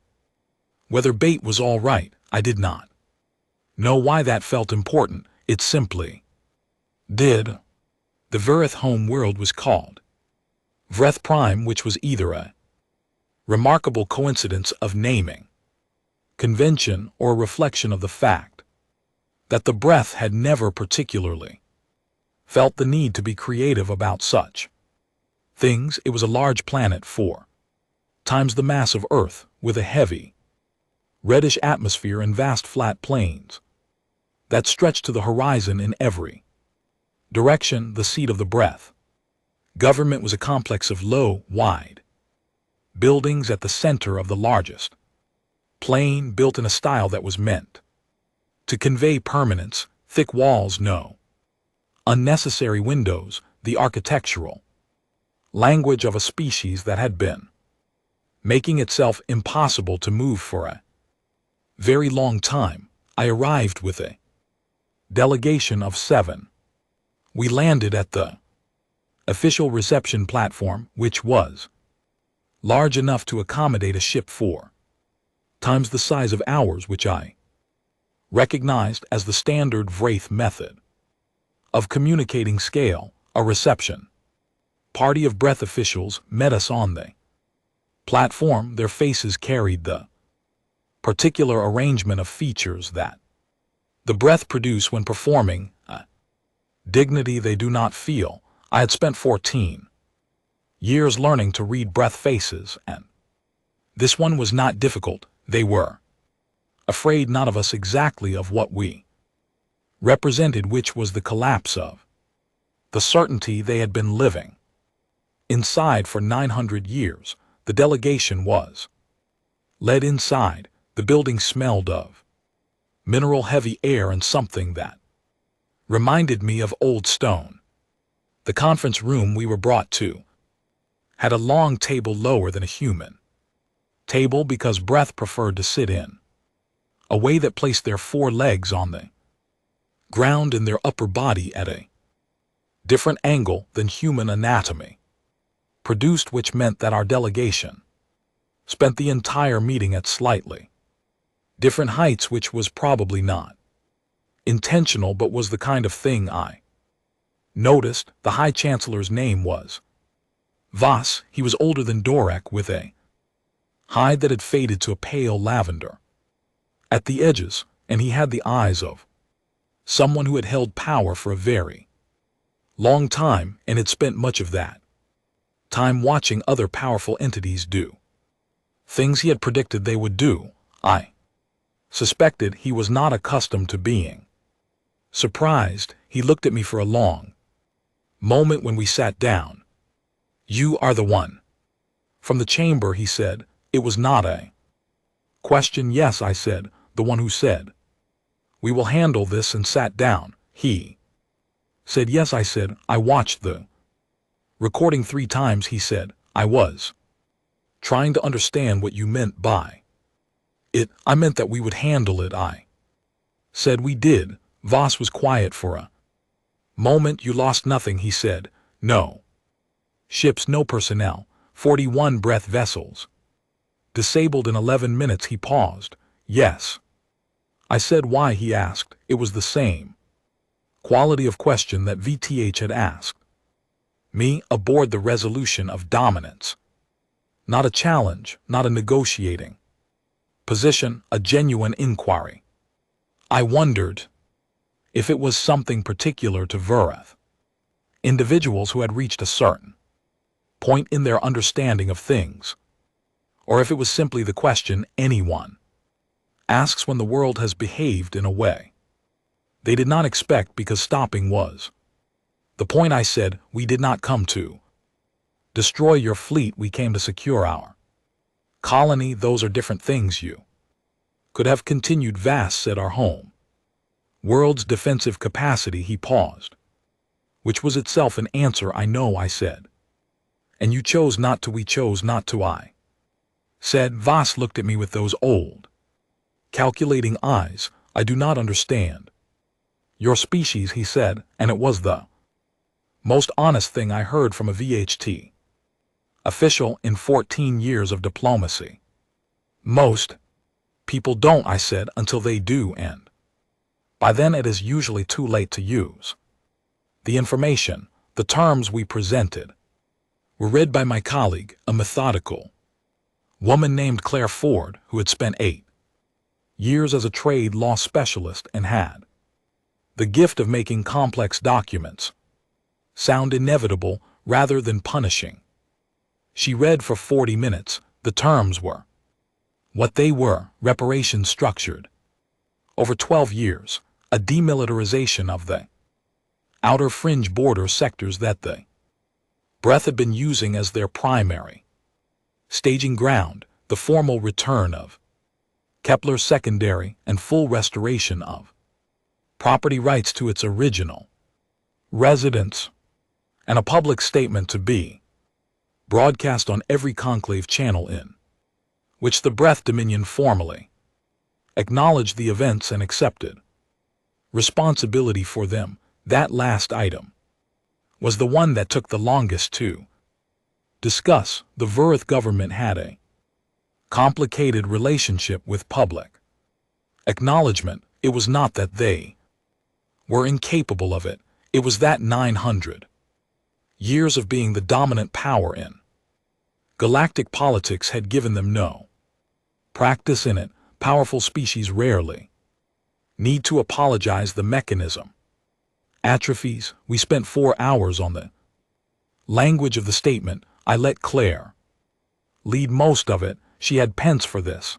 whether Bait was all right. I did not know why that felt important. It simply did. The Verith home world was called Vreth Prime, which was either a remarkable coincidence of naming convention or a reflection of the fact that the breath had never particularly felt the need to be creative about such things. It was a large planet 4 times the mass of Earth, with a heavy reddish atmosphere and vast flat plains that stretched to the horizon in every direction. The seat of the breath government was a complex of low, wide buildings at the center of the largest plain, built in a style that was meant to convey permanence. Thick walls, no unnecessary windows, the architectural language of a species that had been making itself impossible to move for a very long time. I arrived with a delegation of 7. We landed at the official reception platform, which was large enough to accommodate a ship 4 times the size of ours, which I recognized as the standard Wraith method of communicating scale. A reception party of breath officials met us on the platform. Their faces carried the particular arrangement of features that the breath produce when performing a dignity they do not feel. I had spent 14 years learning to read breath faces, and this one was not difficult. They were afraid not of us exactly, of what we represented, which was the collapse of the certainty they had been living inside for 900 years. The delegation was led inside. The building smelled of mineral-heavy air and something that reminded me of old stone. The conference room we were brought to had a long table lower than a human table because breath preferred to sit in a way that placed their 4 legs on the ground and their upper body at a different angle than human anatomy produced, which meant that our delegation spent the entire meeting at slightly different heights, which was probably not intentional but was the kind of thing I noticed. The High Chancellor's name was Voss. He was older than Dorek, with a hide that had faded to a pale lavender at the edges, and he had the eyes of someone who had held power for a very long time and had spent much of that time watching other powerful entities do things he had predicted they would do. I suspected he was not accustomed to being surprised. He looked at me for a long moment when we sat down. "You are the one from the chamber," he said. It was not a question. "Yes," I said, "the one who said we will handle this," and sat down. He said, "Yes," I said. "I watched the recording 3 times," he said. "I was trying to understand what you meant by it." "I meant that we would handle it," I said. "We did. Voss was quiet for a moment. You lost nothing, he said. No ships, no personnel, 41 breath vessels. Disabled in 11 minutes, he paused. Yes. I said. Why, he asked. It was the same quality of question that VTH had asked me aboard the Resolution of Dominance. Not a challenge, not a negotiating position, a genuine inquiry. I wondered if it was something particular to Vurath, individuals who had reached a certain point in their understanding of things, or if it was simply the question anyone asks when the world has behaved in a way they did not expect, because stopping was the point. I said, we did not come to destroy your fleet, we came to secure our colony. Those are different things. You could have continued. Vast said, our home world's defensive capacity. He paused, which was itself an answer. I know, I said. And you chose not to. We chose not to, I said. Voss looked at me with those old, calculating eyes. I do not understand your species, he said, and it was the most honest thing I heard from a VHT official in 14 years of diplomacy. Most people don't, I said, until they do, and by then it is usually too late to use the information. The terms we presented were read by my colleague, a methodical woman named Claire Ford, who had spent 8 years as a trade law specialist and had the gift of making complex documents sound inevitable rather than punishing. She read for 40 minutes. The terms were what they were: reparations structured over 12 years, a demilitarization of the outer fringe border sectors that the Breath had been using as their primary staging ground, the formal return of Kepler's secondary and full restoration of property rights to its original residents, and a public statement to be broadcast on every conclave channel in which the Breath Dominion formally acknowledged the events and accepted responsibility for them. That last item was the one that took the longest to discuss. The Vurath government had a complicated relationship with public acknowledgement. It was not that they were incapable of it, it was that 900 years of being the dominant power in galactic politics had given them no practice in it. Powerful species rarely need to apologize. The mechanism atrophies. We spent 4 hours on the language of the statement. I let Claire lead most of it. She had pens for this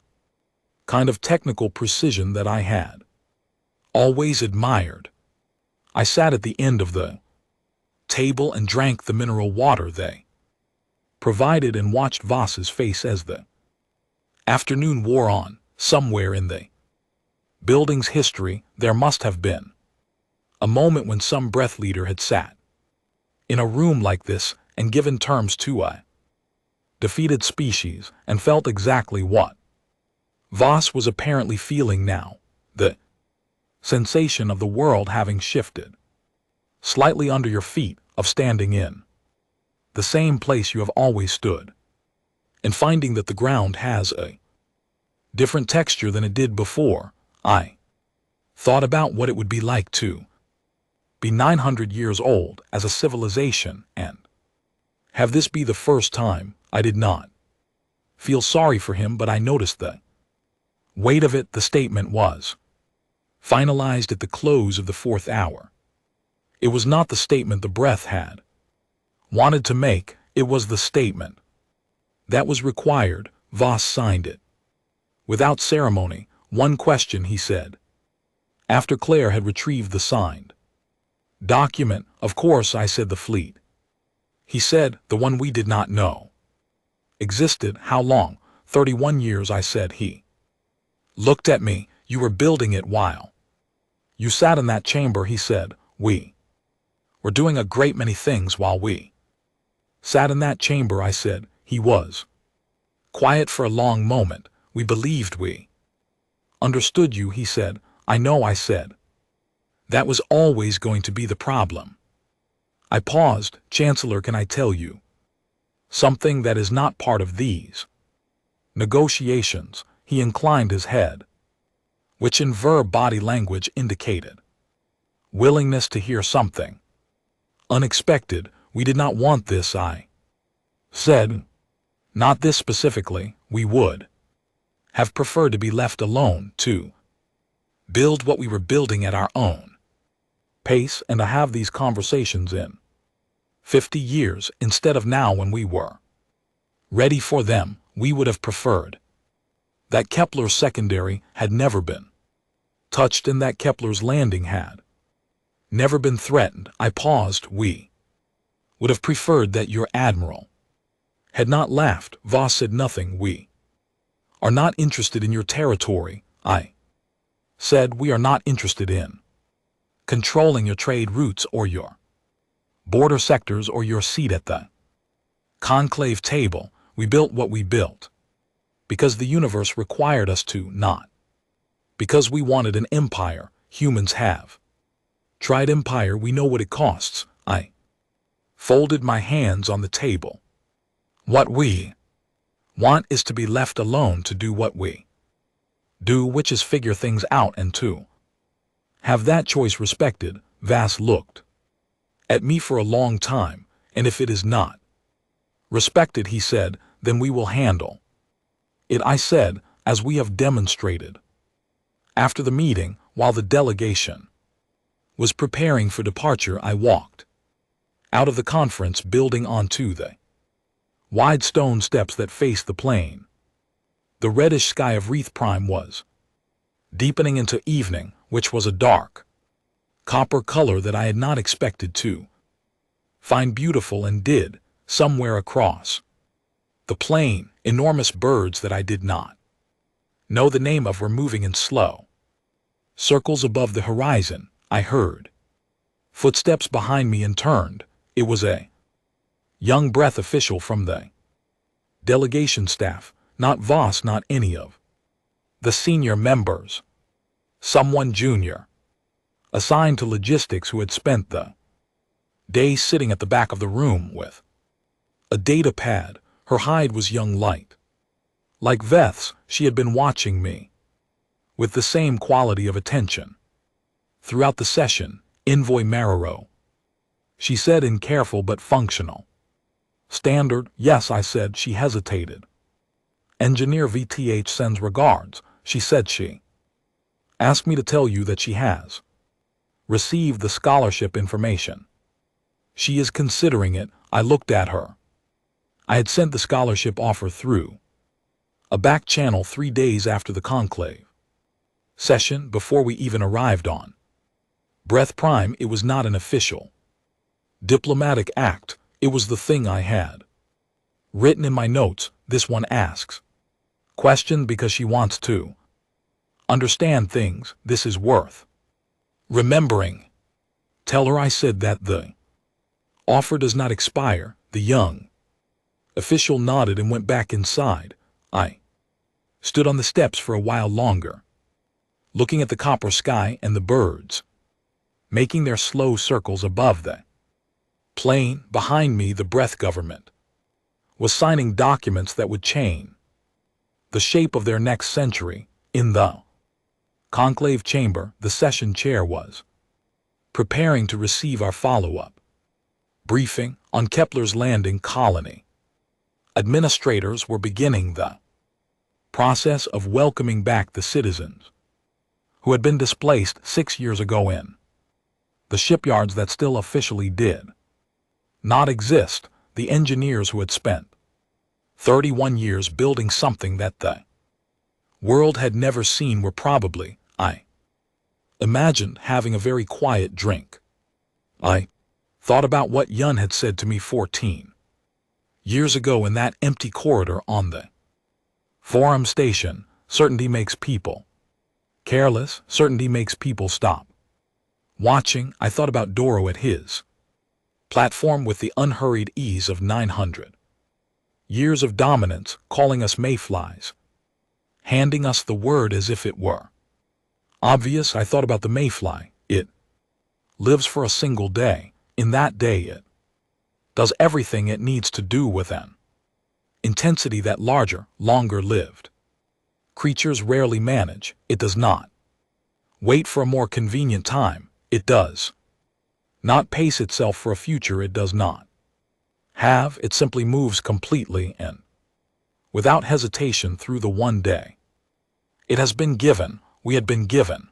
kind of technical precision that I had always admired. I sat at the end of the table and drank the mineral water they provided and watched Voss's face as the afternoon wore on. Somewhere in the building's history, there must have been a moment when some Breath leader had sat in a room like this and given terms to a defeated species and felt exactly what Voss was apparently feeling now, the sensation of the world having shifted slightly under your feet, of standing in the same place you have always stood, and finding that the ground has a different texture than it did before. I thought about what it would be like to be 900 years old as a civilization and have this be the first time. I did not feel sorry for him, but I noticed the weight of it. The statement was finalized at the close of the 4th hour. It was not the statement the Breath had wanted to make, it was the statement that was required. Voss signed it without ceremony. One question, he said, after Claire had retrieved the signed document. Of course, I said. The fleet, he said, the one we did not know existed. How long? 31 years, I said. He looked at me. You were building it while you sat in that chamber, he said. We were doing a great many things while we sat in that chamber, I said. He was quiet for a long moment. We believed we understood you, he said. I know, I said. That was always going to be the problem. I paused. Chancellor, can I tell you something that is not part of these negotiations? He inclined his head, which in verb body language indicated willingness to hear something unexpected. We did not want this, I said. Not this specifically. We would have preferred to be left alone to build what we were building at our own pace and to have these conversations in 50 years instead of now when we were ready for them. We would have preferred that Kepler's secondary had never been touched and that Kepler's landing had never been threatened. I paused. We would have preferred that your admiral had not laughed. Voss said nothing. We are not interested in your territory, I said. We are not interested in controlling your trade routes or your border sectors or your seat at the conclave table. We built what we built because the universe required us to, not because we wanted an empire. Humans have tried empire. We know what it costs. I folded my hands on the table. What we want is to be left alone to do what we do, which is figure things out and to have that choice respected. Vass looked at me for a long time, and if it is not respected, he said, then we will handle it. I said, as we have demonstrated. After the meeting, while the delegation was preparing for departure, I walked out of the conference building onto the wide stone steps that faced the plain. The reddish sky of Wreath Prime was deepening into evening, which was a dark copper color that I had not expected to find beautiful, and did. Somewhere across the plain, enormous birds that I did not know the name of were moving in slow circles above the horizon. I heard footsteps behind me and turned. It was a young breath official from the delegation staff, not Voss, not any of the senior members. Someone junior, assigned to logistics, who had spent the day sitting at the back of the room with a data pad. Her hide was young light. Like Veth's, she had been watching me with the same quality of attention throughout the session. Envoy Marrow, she said in careful but functional standard. Yes, I said. She hesitated. Engineer VTH sends regards. She said she asked me to tell you that she has received the scholarship information. She is considering it. I looked at her. I had sent the scholarship offer through a back channel 3 days after the conclave session, before we even arrived on Breath Prime. It was not an official diplomatic act. It was the thing I had written in my notes. This one asks question because she wants to understand things. This is worth remembering. Tell her I said that the offer does not expire. The young official nodded and went back inside. I stood on the steps for a while longer, looking at the copper sky and the birds making their slow circles above the plain. Behind me, the Breath government was signing documents that would change the shape of their next century. In the conclave chamber, the session chair was preparing to receive our follow-up briefing on Kepler's landing colony. Administrators were beginning the process of welcoming back the citizens who had been displaced 6 years ago in the shipyards that still officially did not exist. The engineers who had spent 31 years building something that the world had never seen were probably, I imagined, having a very quiet drink. I thought about what Yun had said to me 14 years ago in that empty corridor on the Forum station. Certainty makes people careless. Certainty makes people stop watching. I thought about Doro at his platform with the unhurried ease of 900 years of dominance, calling us mayflies, handing us the word as if it were obvious. I thought about the mayfly. It lives for a single day. In that day it does everything it needs to do with an intensity that larger, longer lived creatures rarely manage. It does not wait for a more convenient time. It does not pace itself for a future it does not have. It simply moves completely and without hesitation through the one day it has been given. We had been given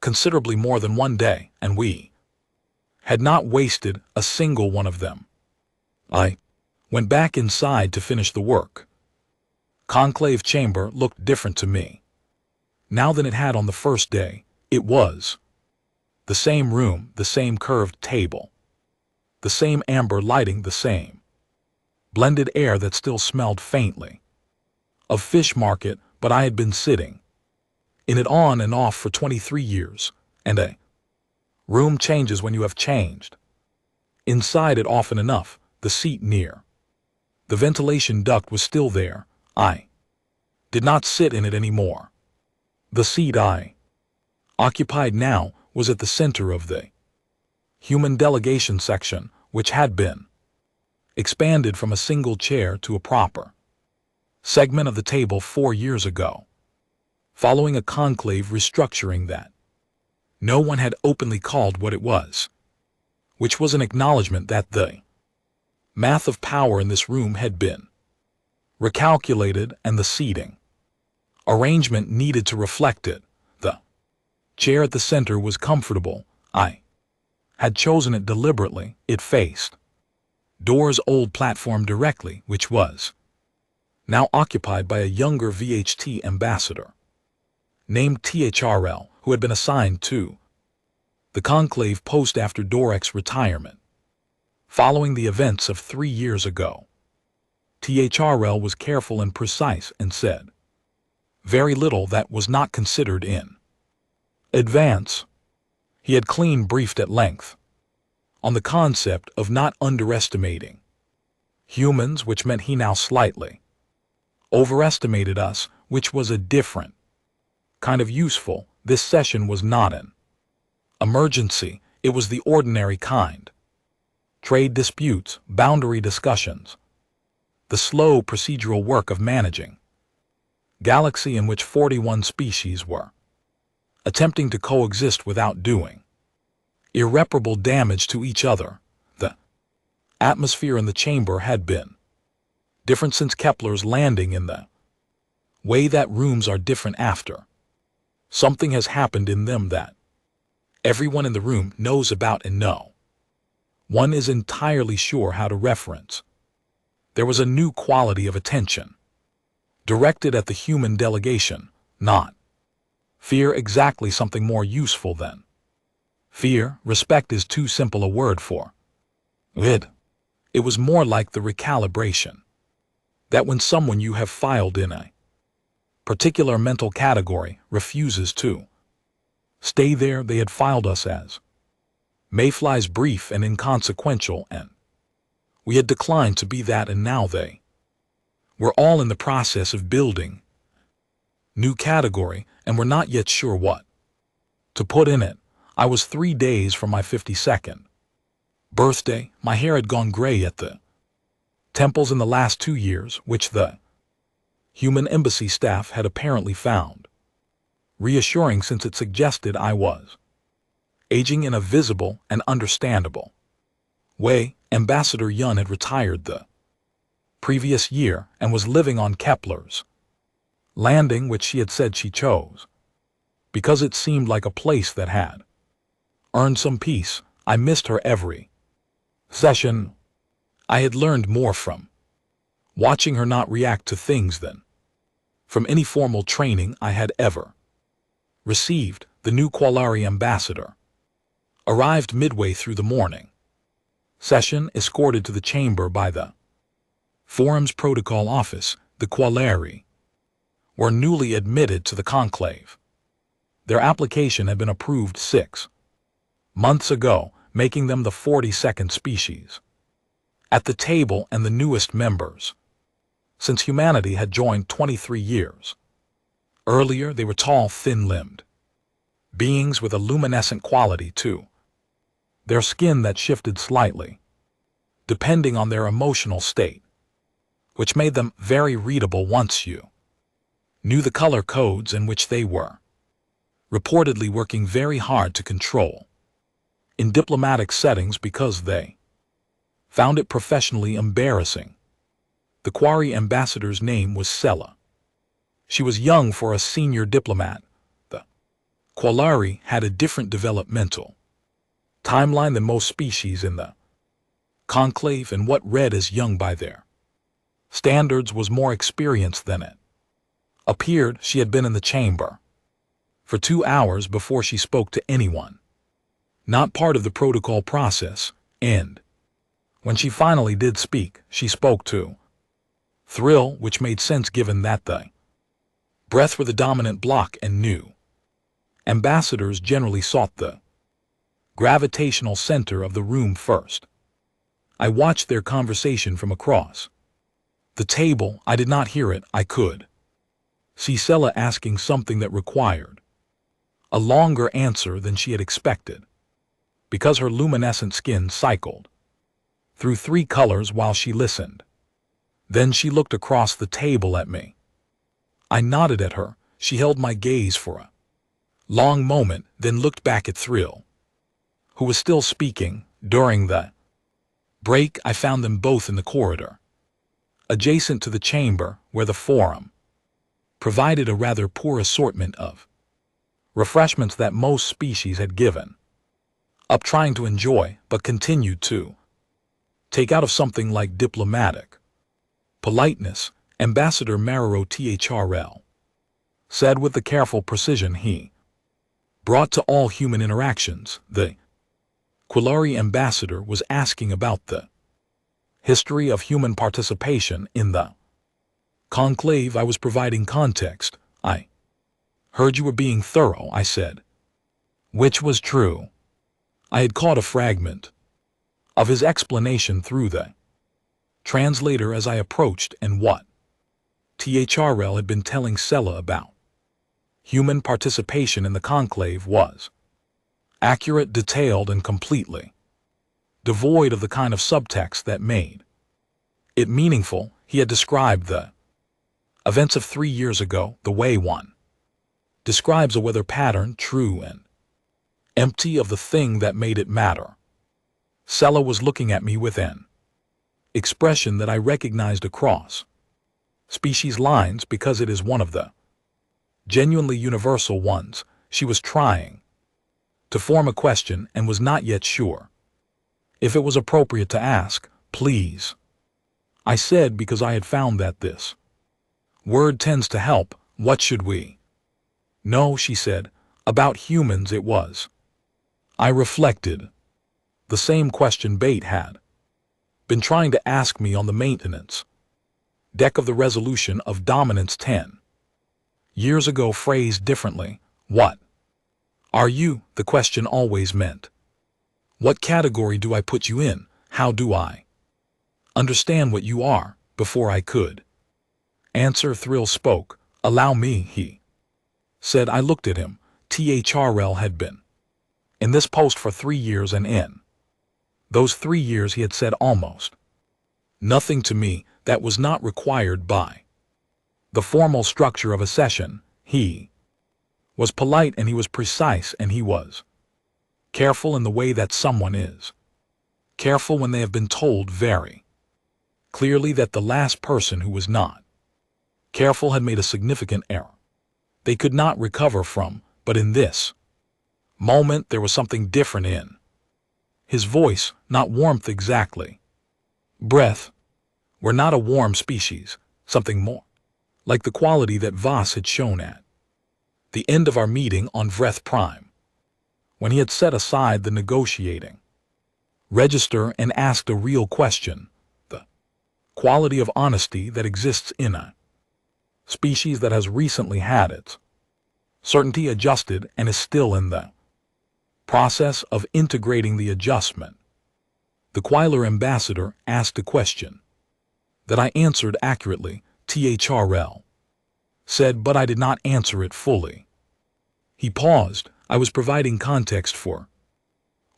considerably more than one day, and we had not wasted a single one of them. I went back inside to finish the work. Conclave chamber looked different to me now than it had on the first day. It was the same room, the same curved table, the same amber lighting, the same blended air that still smelled faintly of fish market, but I had been sitting in it on and off for 23 years, and a room changes when you have changed inside it often enough. The seat near the ventilation duct was still there. I did not sit in it anymore. The seat I occupied now was at the center of the human delegation section, which had been expanded from a single chair to a proper segment of the table 4 years ago, following a conclave restructuring that no one had openly called what it was, which was an acknowledgement that the math of power in this room had been recalculated and the seating arrangement needed to reflect it. The chair at the center was comfortable. I had chosen it deliberately. It faced Door's old platform directly, which was now occupied by a younger VHT ambassador named THRL, who had been assigned to the conclave post after Dorek's retirement following the events of 3 years ago. THRL was careful and precise and said very little that was not considered in advance. He had clean briefed at length on the concept of not underestimating humans, which meant he now slightly overestimated us, which was a different kind of useful. This session was not an emergency. It was the ordinary kind. Trade disputes, boundary discussions, the slow procedural work of managing galaxy in which 41 species were attempting to coexist without doing irreparable damage to each other. The atmosphere in the chamber had been different since Kepler's landing, in the way that rooms are different after something has happened in them that everyone in the room knows about and no one is entirely sure how to reference. There was a new quality of attention directed at the human delegation, not fear, exactly something more useful than fear. Respect is too simple a word for it. It was more like the recalibration that when someone you have filed in a particular mental category refuses to stay there. They had filed us as mayflies, brief and inconsequential, and we had declined to be that, and now they were all in the process of building new category and were not yet sure what to put in it. I was 3 days from my 52nd birthday. My hair had gone gray at the temples in the last 2 years, which the human embassy staff had apparently found reassuring, since it suggested I was aging in a visible and understandable way. Ambassador Yun had retired the previous year and was living on Kepler's landing, which she had said she chose because it seemed like a place that had earned some peace. I missed her every session. I had learned more from watching her not react to things than from any formal training I had ever received. The new Qualari ambassador arrived midway through the morning session, escorted to the chamber by the Forum's protocol office. The Qualari were newly admitted to the conclave. Their application had been approved 6 months ago, making them the 42nd species at the table and the newest members since humanity had joined 23 years earlier. They were tall, thin-limbed beings with a luminescent quality to their skin that shifted slightly, depending on their emotional state, which made them very readable once you knew the color codes in which they were reportedly working very hard to control in diplomatic settings because they found it professionally embarrassing. The Quarry ambassador's name was Sella. She was young for a senior diplomat. The Qualari had a different developmental timeline than most species in the conclave, and what read as young by their standards was more experienced than it appeared. She had been in the chamber for 2 hours before she spoke to anyone, not part of the protocol process, and when she finally did speak, she spoke to Thrill, which made sense given that the breath were the dominant block and new ambassadors generally sought the gravitational center of the room first. I watched their conversation from across the table. I did not hear it. I could see Sella asking something that required a longer answer than she had expected, because her luminescent skin cycled through 3 colors while she listened. Then she looked across the table at me. I nodded at her. She held my gaze for a long moment, then looked back at Thrill, who was still speaking. During the break, I found them both in the corridor, adjacent to the chamber where the forum provided a rather poor assortment of refreshments that most species had given up trying to enjoy, but continued to take out of something like diplomatic politeness. Ambassador Marrow THRL said with the careful precision he brought to all human interactions. The Quilari ambassador was asking about the history of human participation in the conclave. I was providing context. I heard you were being thorough, I said, which was true. I had caught a fragment of his explanation through the translator as I approached, and what THRL had been telling Sella about human participation in the conclave was accurate, detailed, and completely devoid of the kind of subtext that made it meaningful. He had described the events of 3 years ago the way one describes a weather pattern, true and empty of the thing that made it matter. Sella was looking at me with an expression that I recognized across species lines because it is one of the genuinely universal ones. She was trying to form a question and was not yet sure if it was appropriate to ask. Please, I said, because I had found that this word tends to help. What should we know? She said. About humans it was. I reflected. The same question Bate had been trying to ask me on the maintenance deck of the resolution of Dominance 10 years ago, phrased differently. What are you? The question always meant, what category do I put you in? How do I understand what you are? Before I could answer, Thrill spoke. Allow me, he said. I looked at him. THRL had been in this post for 3 years, and in those 3 years he had said almost nothing to me that was not required by the formal structure of a session. He was polite, and he was precise, and he was careful in the way that someone is careful when they have been told very clearly that the last person who was not careful had made a significant error they could not recover from. But in this moment there was something different in his voice, not warmth exactly. Breath. We're not a warm species, something more like the quality that Voss had shown at the end of our meeting on Vreth Prime, when he had set aside the negotiating register and asked a real question, the quality of honesty that exists in a species that has recently had its certainty adjusted and is still in the process of integrating the adjustment. The Quailer ambassador asked a question that I answered accurately. THRL said, but I did not answer it fully. He paused. I was providing context for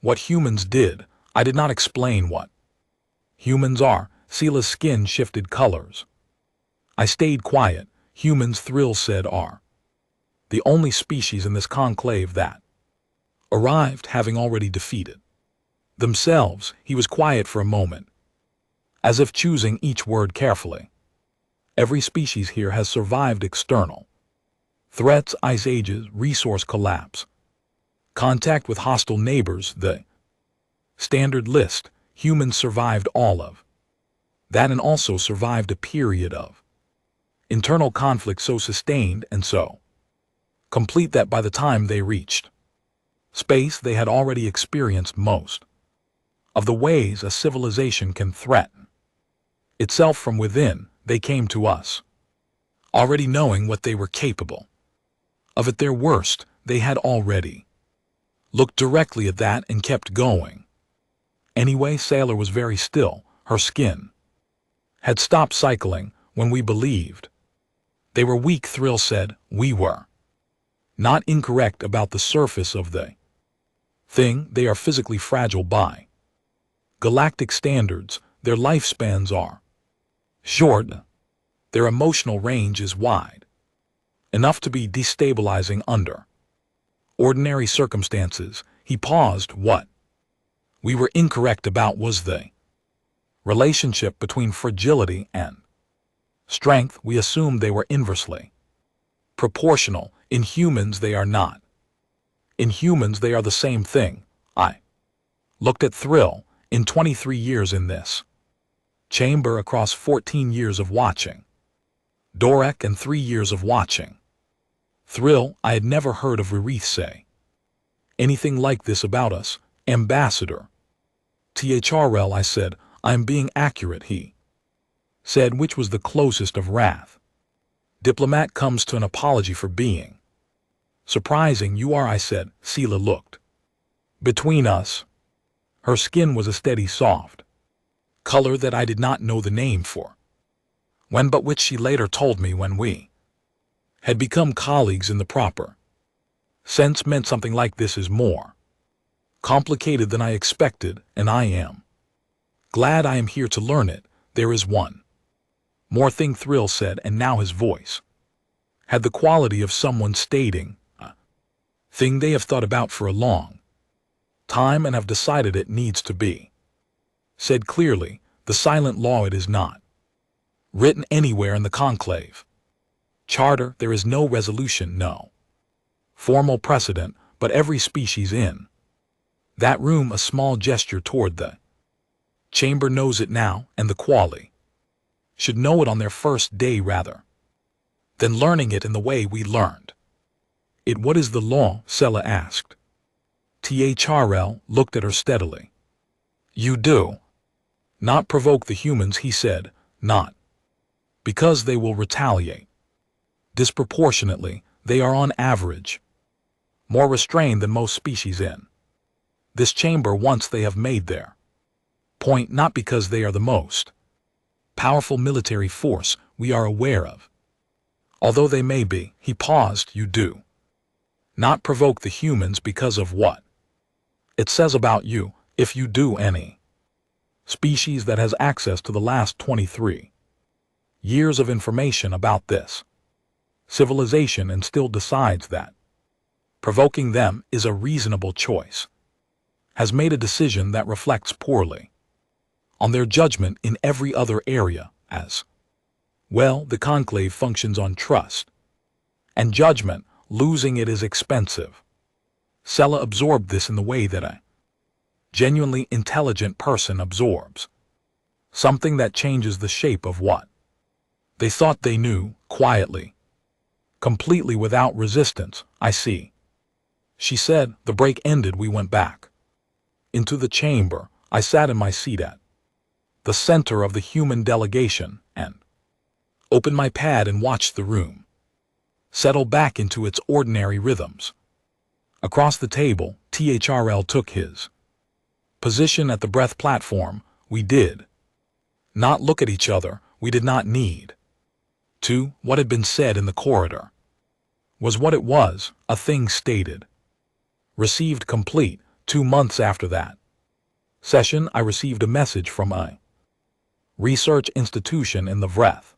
What humans did, I did not explain what humans are. Sela's skin shifted colors. I stayed quiet. Humans, Thrill said, are the only species in this conclave that arrived having already defeated themselves. He was quiet for a moment, as if choosing each word carefully. Every species here has survived external threats, ice ages, resource collapse, contact with hostile neighbors, the standard list. Humans survived all of that and also survived a period of internal conflict so sustained and so complete that by the time they reached space they had already experienced most of the ways a civilization can threaten itself from within. They came to us already knowing what they were capable of. At their worst, they had already looked directly at that and kept going. Anyway, Sailor was very still. Her skin had stopped cycling when we believed they were weak. Thrill said, we were not incorrect about the surface of the thing. They are physically fragile by galactic standards. Their lifespans are short. Their emotional range is wide enough to be destabilizing under ordinary circumstances. He paused. What we were incorrect about was the relationship between fragility and strength. We assumed they were inversely proportional. In humans they are not. In humans they are the same thing. I looked at Thrill. In 23 years in this chamber, across 14 years of watching Dorek and 3 years of watching Thrill, I had never heard of Ririth say anything like this about us. Ambassador THRL, I said. I am being accurate, he said, which was the closest of wrath. Diplomat comes to an apology for being surprising. You are, I said. Sela looked between us. Her skin was a steady soft color that I did not know the name for when, but which she later told me when we had become colleagues in the proper sense meant something like this is more complicated than I expected, and I am glad I am here to learn it. There is one more thing, Thrill said, and now his voice had the quality of someone stating a thing they have thought about for a long time and have decided it needs to be said clearly. The silent law, it is not written anywhere in the conclave charter. There is no resolution, no formal precedent, but every species in that room, a small gesture toward the chamber, knows it now, and the quali should know it on their first day rather than learning it in the way we learned it. What is the law? Sela asked. THRL looked at her steadily. You do not provoke the humans, he said, not because they will retaliate disproportionately. They are on average more restrained than most species in this chamber once they have made their point, not because they are the most powerful military force we are aware of, although they may be. He paused. You do not provoke the humans because of what it says about you. If you do, any species that has access to the last 23 years of information about this civilization and still decides that provoking them is a reasonable choice, has made a decision that reflects poorly on their judgment in every other area as well. The conclave functions on trust and judgment. Losing it is expensive. Sela absorbed this in the way that a genuinely intelligent person absorbs something that changes the shape of what they thought they knew, quietly, completely without resistance. I see, she said. The break ended. We went back into the chamber. I sat in my seat at the center of the human delegation and opened my pad and watched the room settle back into its ordinary rhythms. Across the table, THRL took his position at the breath platform. We did not look at each other. We did not need to. What had been said in the corridor was what it was, a thing stated, received complete. 2 months after that session, I received a message from a research institution in the Vreth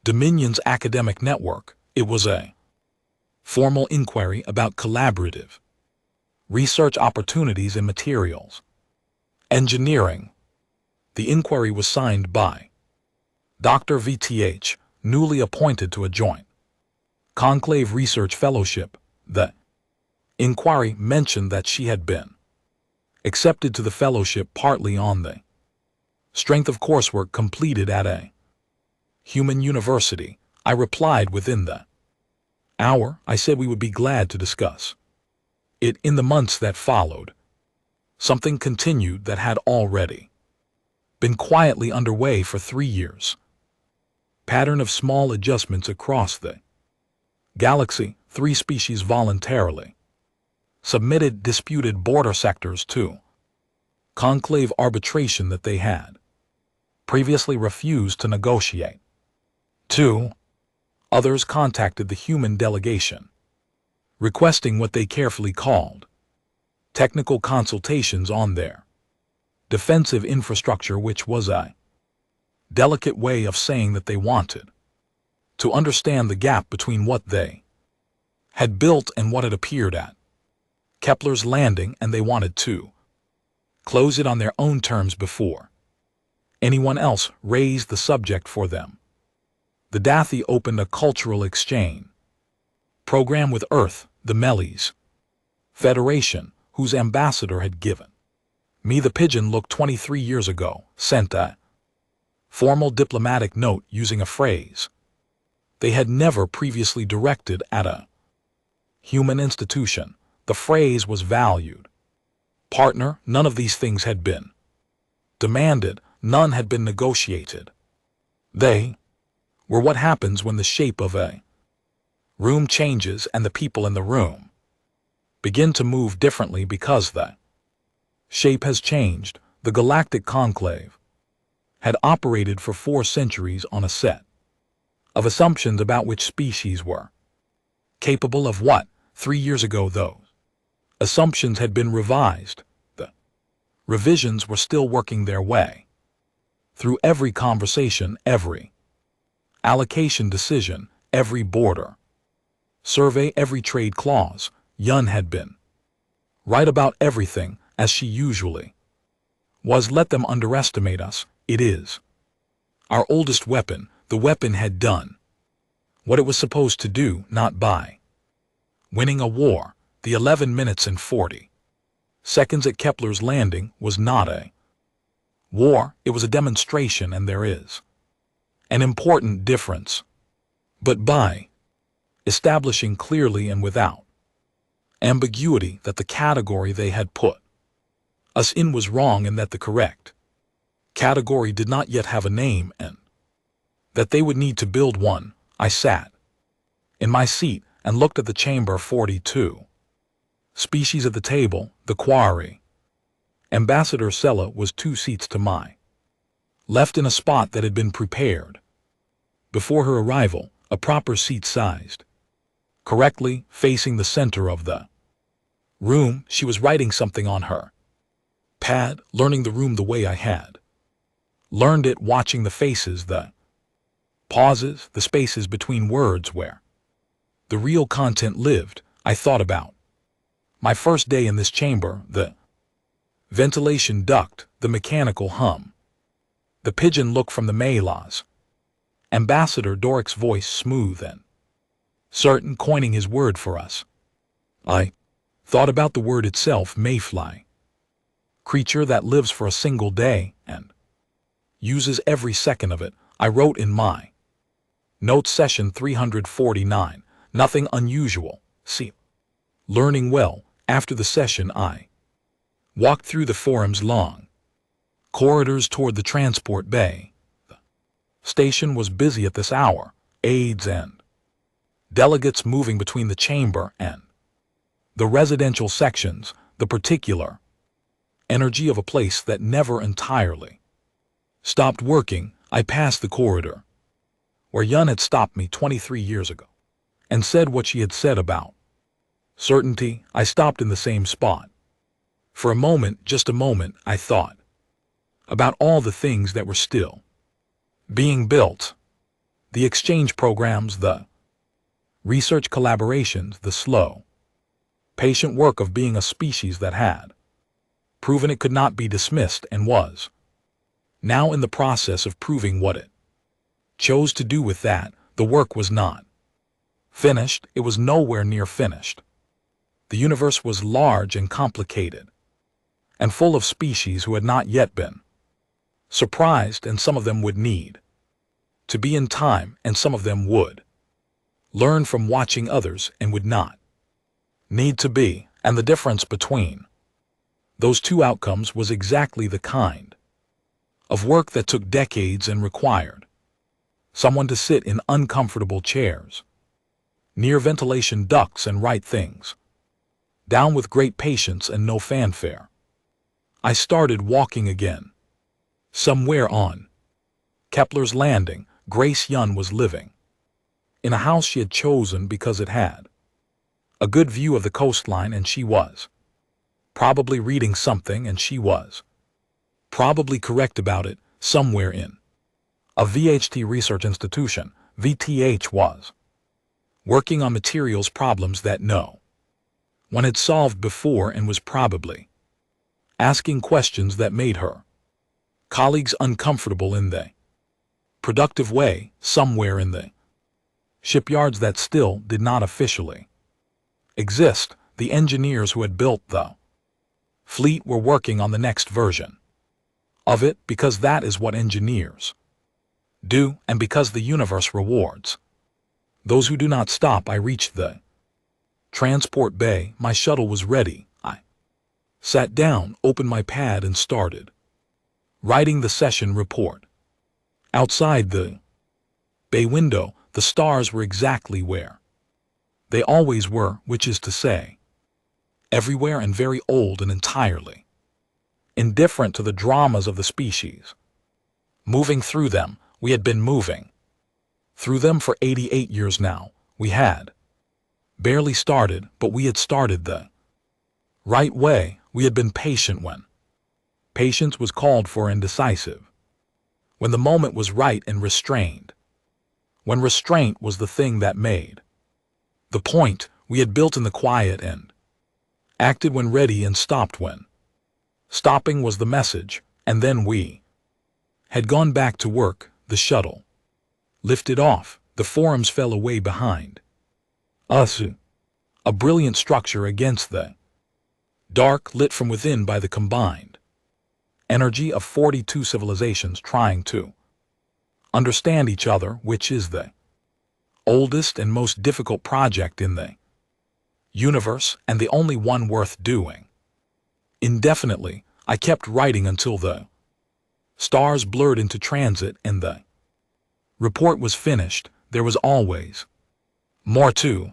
Dominion's academic network. It was a formal inquiry about collaborative research opportunities in materials engineering. The inquiry was signed by Dr. VTH, newly appointed to a joint conclave research fellowship. The inquiry mentioned that she had been accepted to the fellowship partly on the strength of coursework completed at a human university. I replied within the hour. I said we would be glad to discuss it. In the months that followed, something continued that had already been quietly underway for 3 years. Pattern of small adjustments across the galaxy. 3 species voluntarily submitted disputed border sectors to conclave arbitration that they had previously refused to negotiate. 2 others contacted the human delegation, requesting what they carefully called technical consultations on their defensive infrastructure, which was a delicate way of saying that they wanted to understand the gap between what they had built and what it appeared at Kepler's landing, and they wanted to close it on their own terms before anyone else raised the subject for them. The Dathi opened a cultural exchange program with Earth, the Melis Federation, whose ambassador had given me the pigeon look 23 years ago, sent a formal diplomatic note using a phrase they had never previously directed at a human institution. The phrase was valued partner. None of these things had been demanded, none had been negotiated. They were what happens when the shape of a room changes and the people in the room begin to move differently because the shape has changed. The Galactic Conclave had operated for 4 centuries on a set of assumptions about which species were capable of what. 3 years ago, those assumptions had been revised. The revisions were still working their way through every conversation, every allocation decision, every border survey, every trade clause. Yun had been right about everything, as she usually was. Let them underestimate us. It is our oldest weapon. The weapon had done what it was supposed to do, not by winning a war. The 11 minutes and 40 seconds at Kepler's landing was not a war, it was a demonstration, and there is an important difference. But by establishing clearly and without ambiguity that the category they had put us in was wrong, and that the correct category did not yet have a name, and that they would need to build one, I sat in my seat and looked at the chamber. 42 species at the table. The quarry Ambassador Sella was 2 seats to my left, in a spot that had been prepared before her arrival, a proper seat sized correctly, facing the center of the room. She was writing something on her pad, learning the room the way I had learned it, watching the faces, the pauses, the spaces between words where the real content lived. I thought about my first day in this chamber, the ventilation duct, the mechanical hum, the pigeon look from the Melas, Ambassador Doric's voice smooth and certain, coining his word for us. I thought about the word itself, mayfly, creature that lives for a single day and uses every second of it. I wrote in my notes, session 349, nothing unusual. See, learning well. After the session, I walked through the forum's long corridors toward the transport bay. The station was busy at this hour, aides and delegates moving between the chamber and the residential sections, the particular energy of a place that never entirely stopped working. I passed the corridor where Yun had stopped me 23 years ago and said what she had said about certainty. I stopped in the same spot For a moment, just a moment, I thought about all the things that were still being built. The exchange programs, the research collaborations, the slow, patient work of being a species that had proven it could not be dismissed and was now in the process of proving what it chose to do with that. The work was not finished, it was nowhere near finished. The universe was large and complicated, and full of species who had not yet been surprised, and some of them would need to be in time, and some of them would learn from watching others and would not need to be, and the difference between those two outcomes was exactly the kind of work that took decades and required someone to sit in uncomfortable chairs near ventilation ducts and write things down with great patience and no fanfare. I started walking again. Somewhere on Kepler's Landing, Grace Yun was living in a house she had chosen because it had a good view of the coastline, and she was probably reading something, and she was probably correct about it. Somewhere in a VHT research institution, VTH was working on materials problems that no one had solved before, and was probably asking questions that made her colleagues uncomfortable in the productive way. Somewhere in the shipyards that still did not officially exist, the engineers who had built the fleet were working on the next version of it, because that is what engineers do, and because the universe rewards those who do not stop. I reached the transport bay. My shuttle was ready. I sat down, opened my pad, and started writing the session report. Outside the bay window, the stars were exactly where they always were, which is to say, everywhere, and very old and entirely indifferent to the dramas of the species moving through them. We had been moving through them for 88 years now. We had barely started, but we had started the right way. We had been patient when patience was called for, and decisive when the moment was right, and restrained when restraint was the thing that made the point. We had built in the quiet, and acted when ready, and stopped when stopping was the message. And then we had gone back to work. The shuttle lifted off. The forums fell away behind us, a brilliant structure against the dark, lit from within by the combined energy of 42 civilizations trying to understand each other, which is the oldest and most difficult project in the universe, and the only one worth doing indefinitely. I kept writing until the stars blurred into transit and the report was finished. There was always more to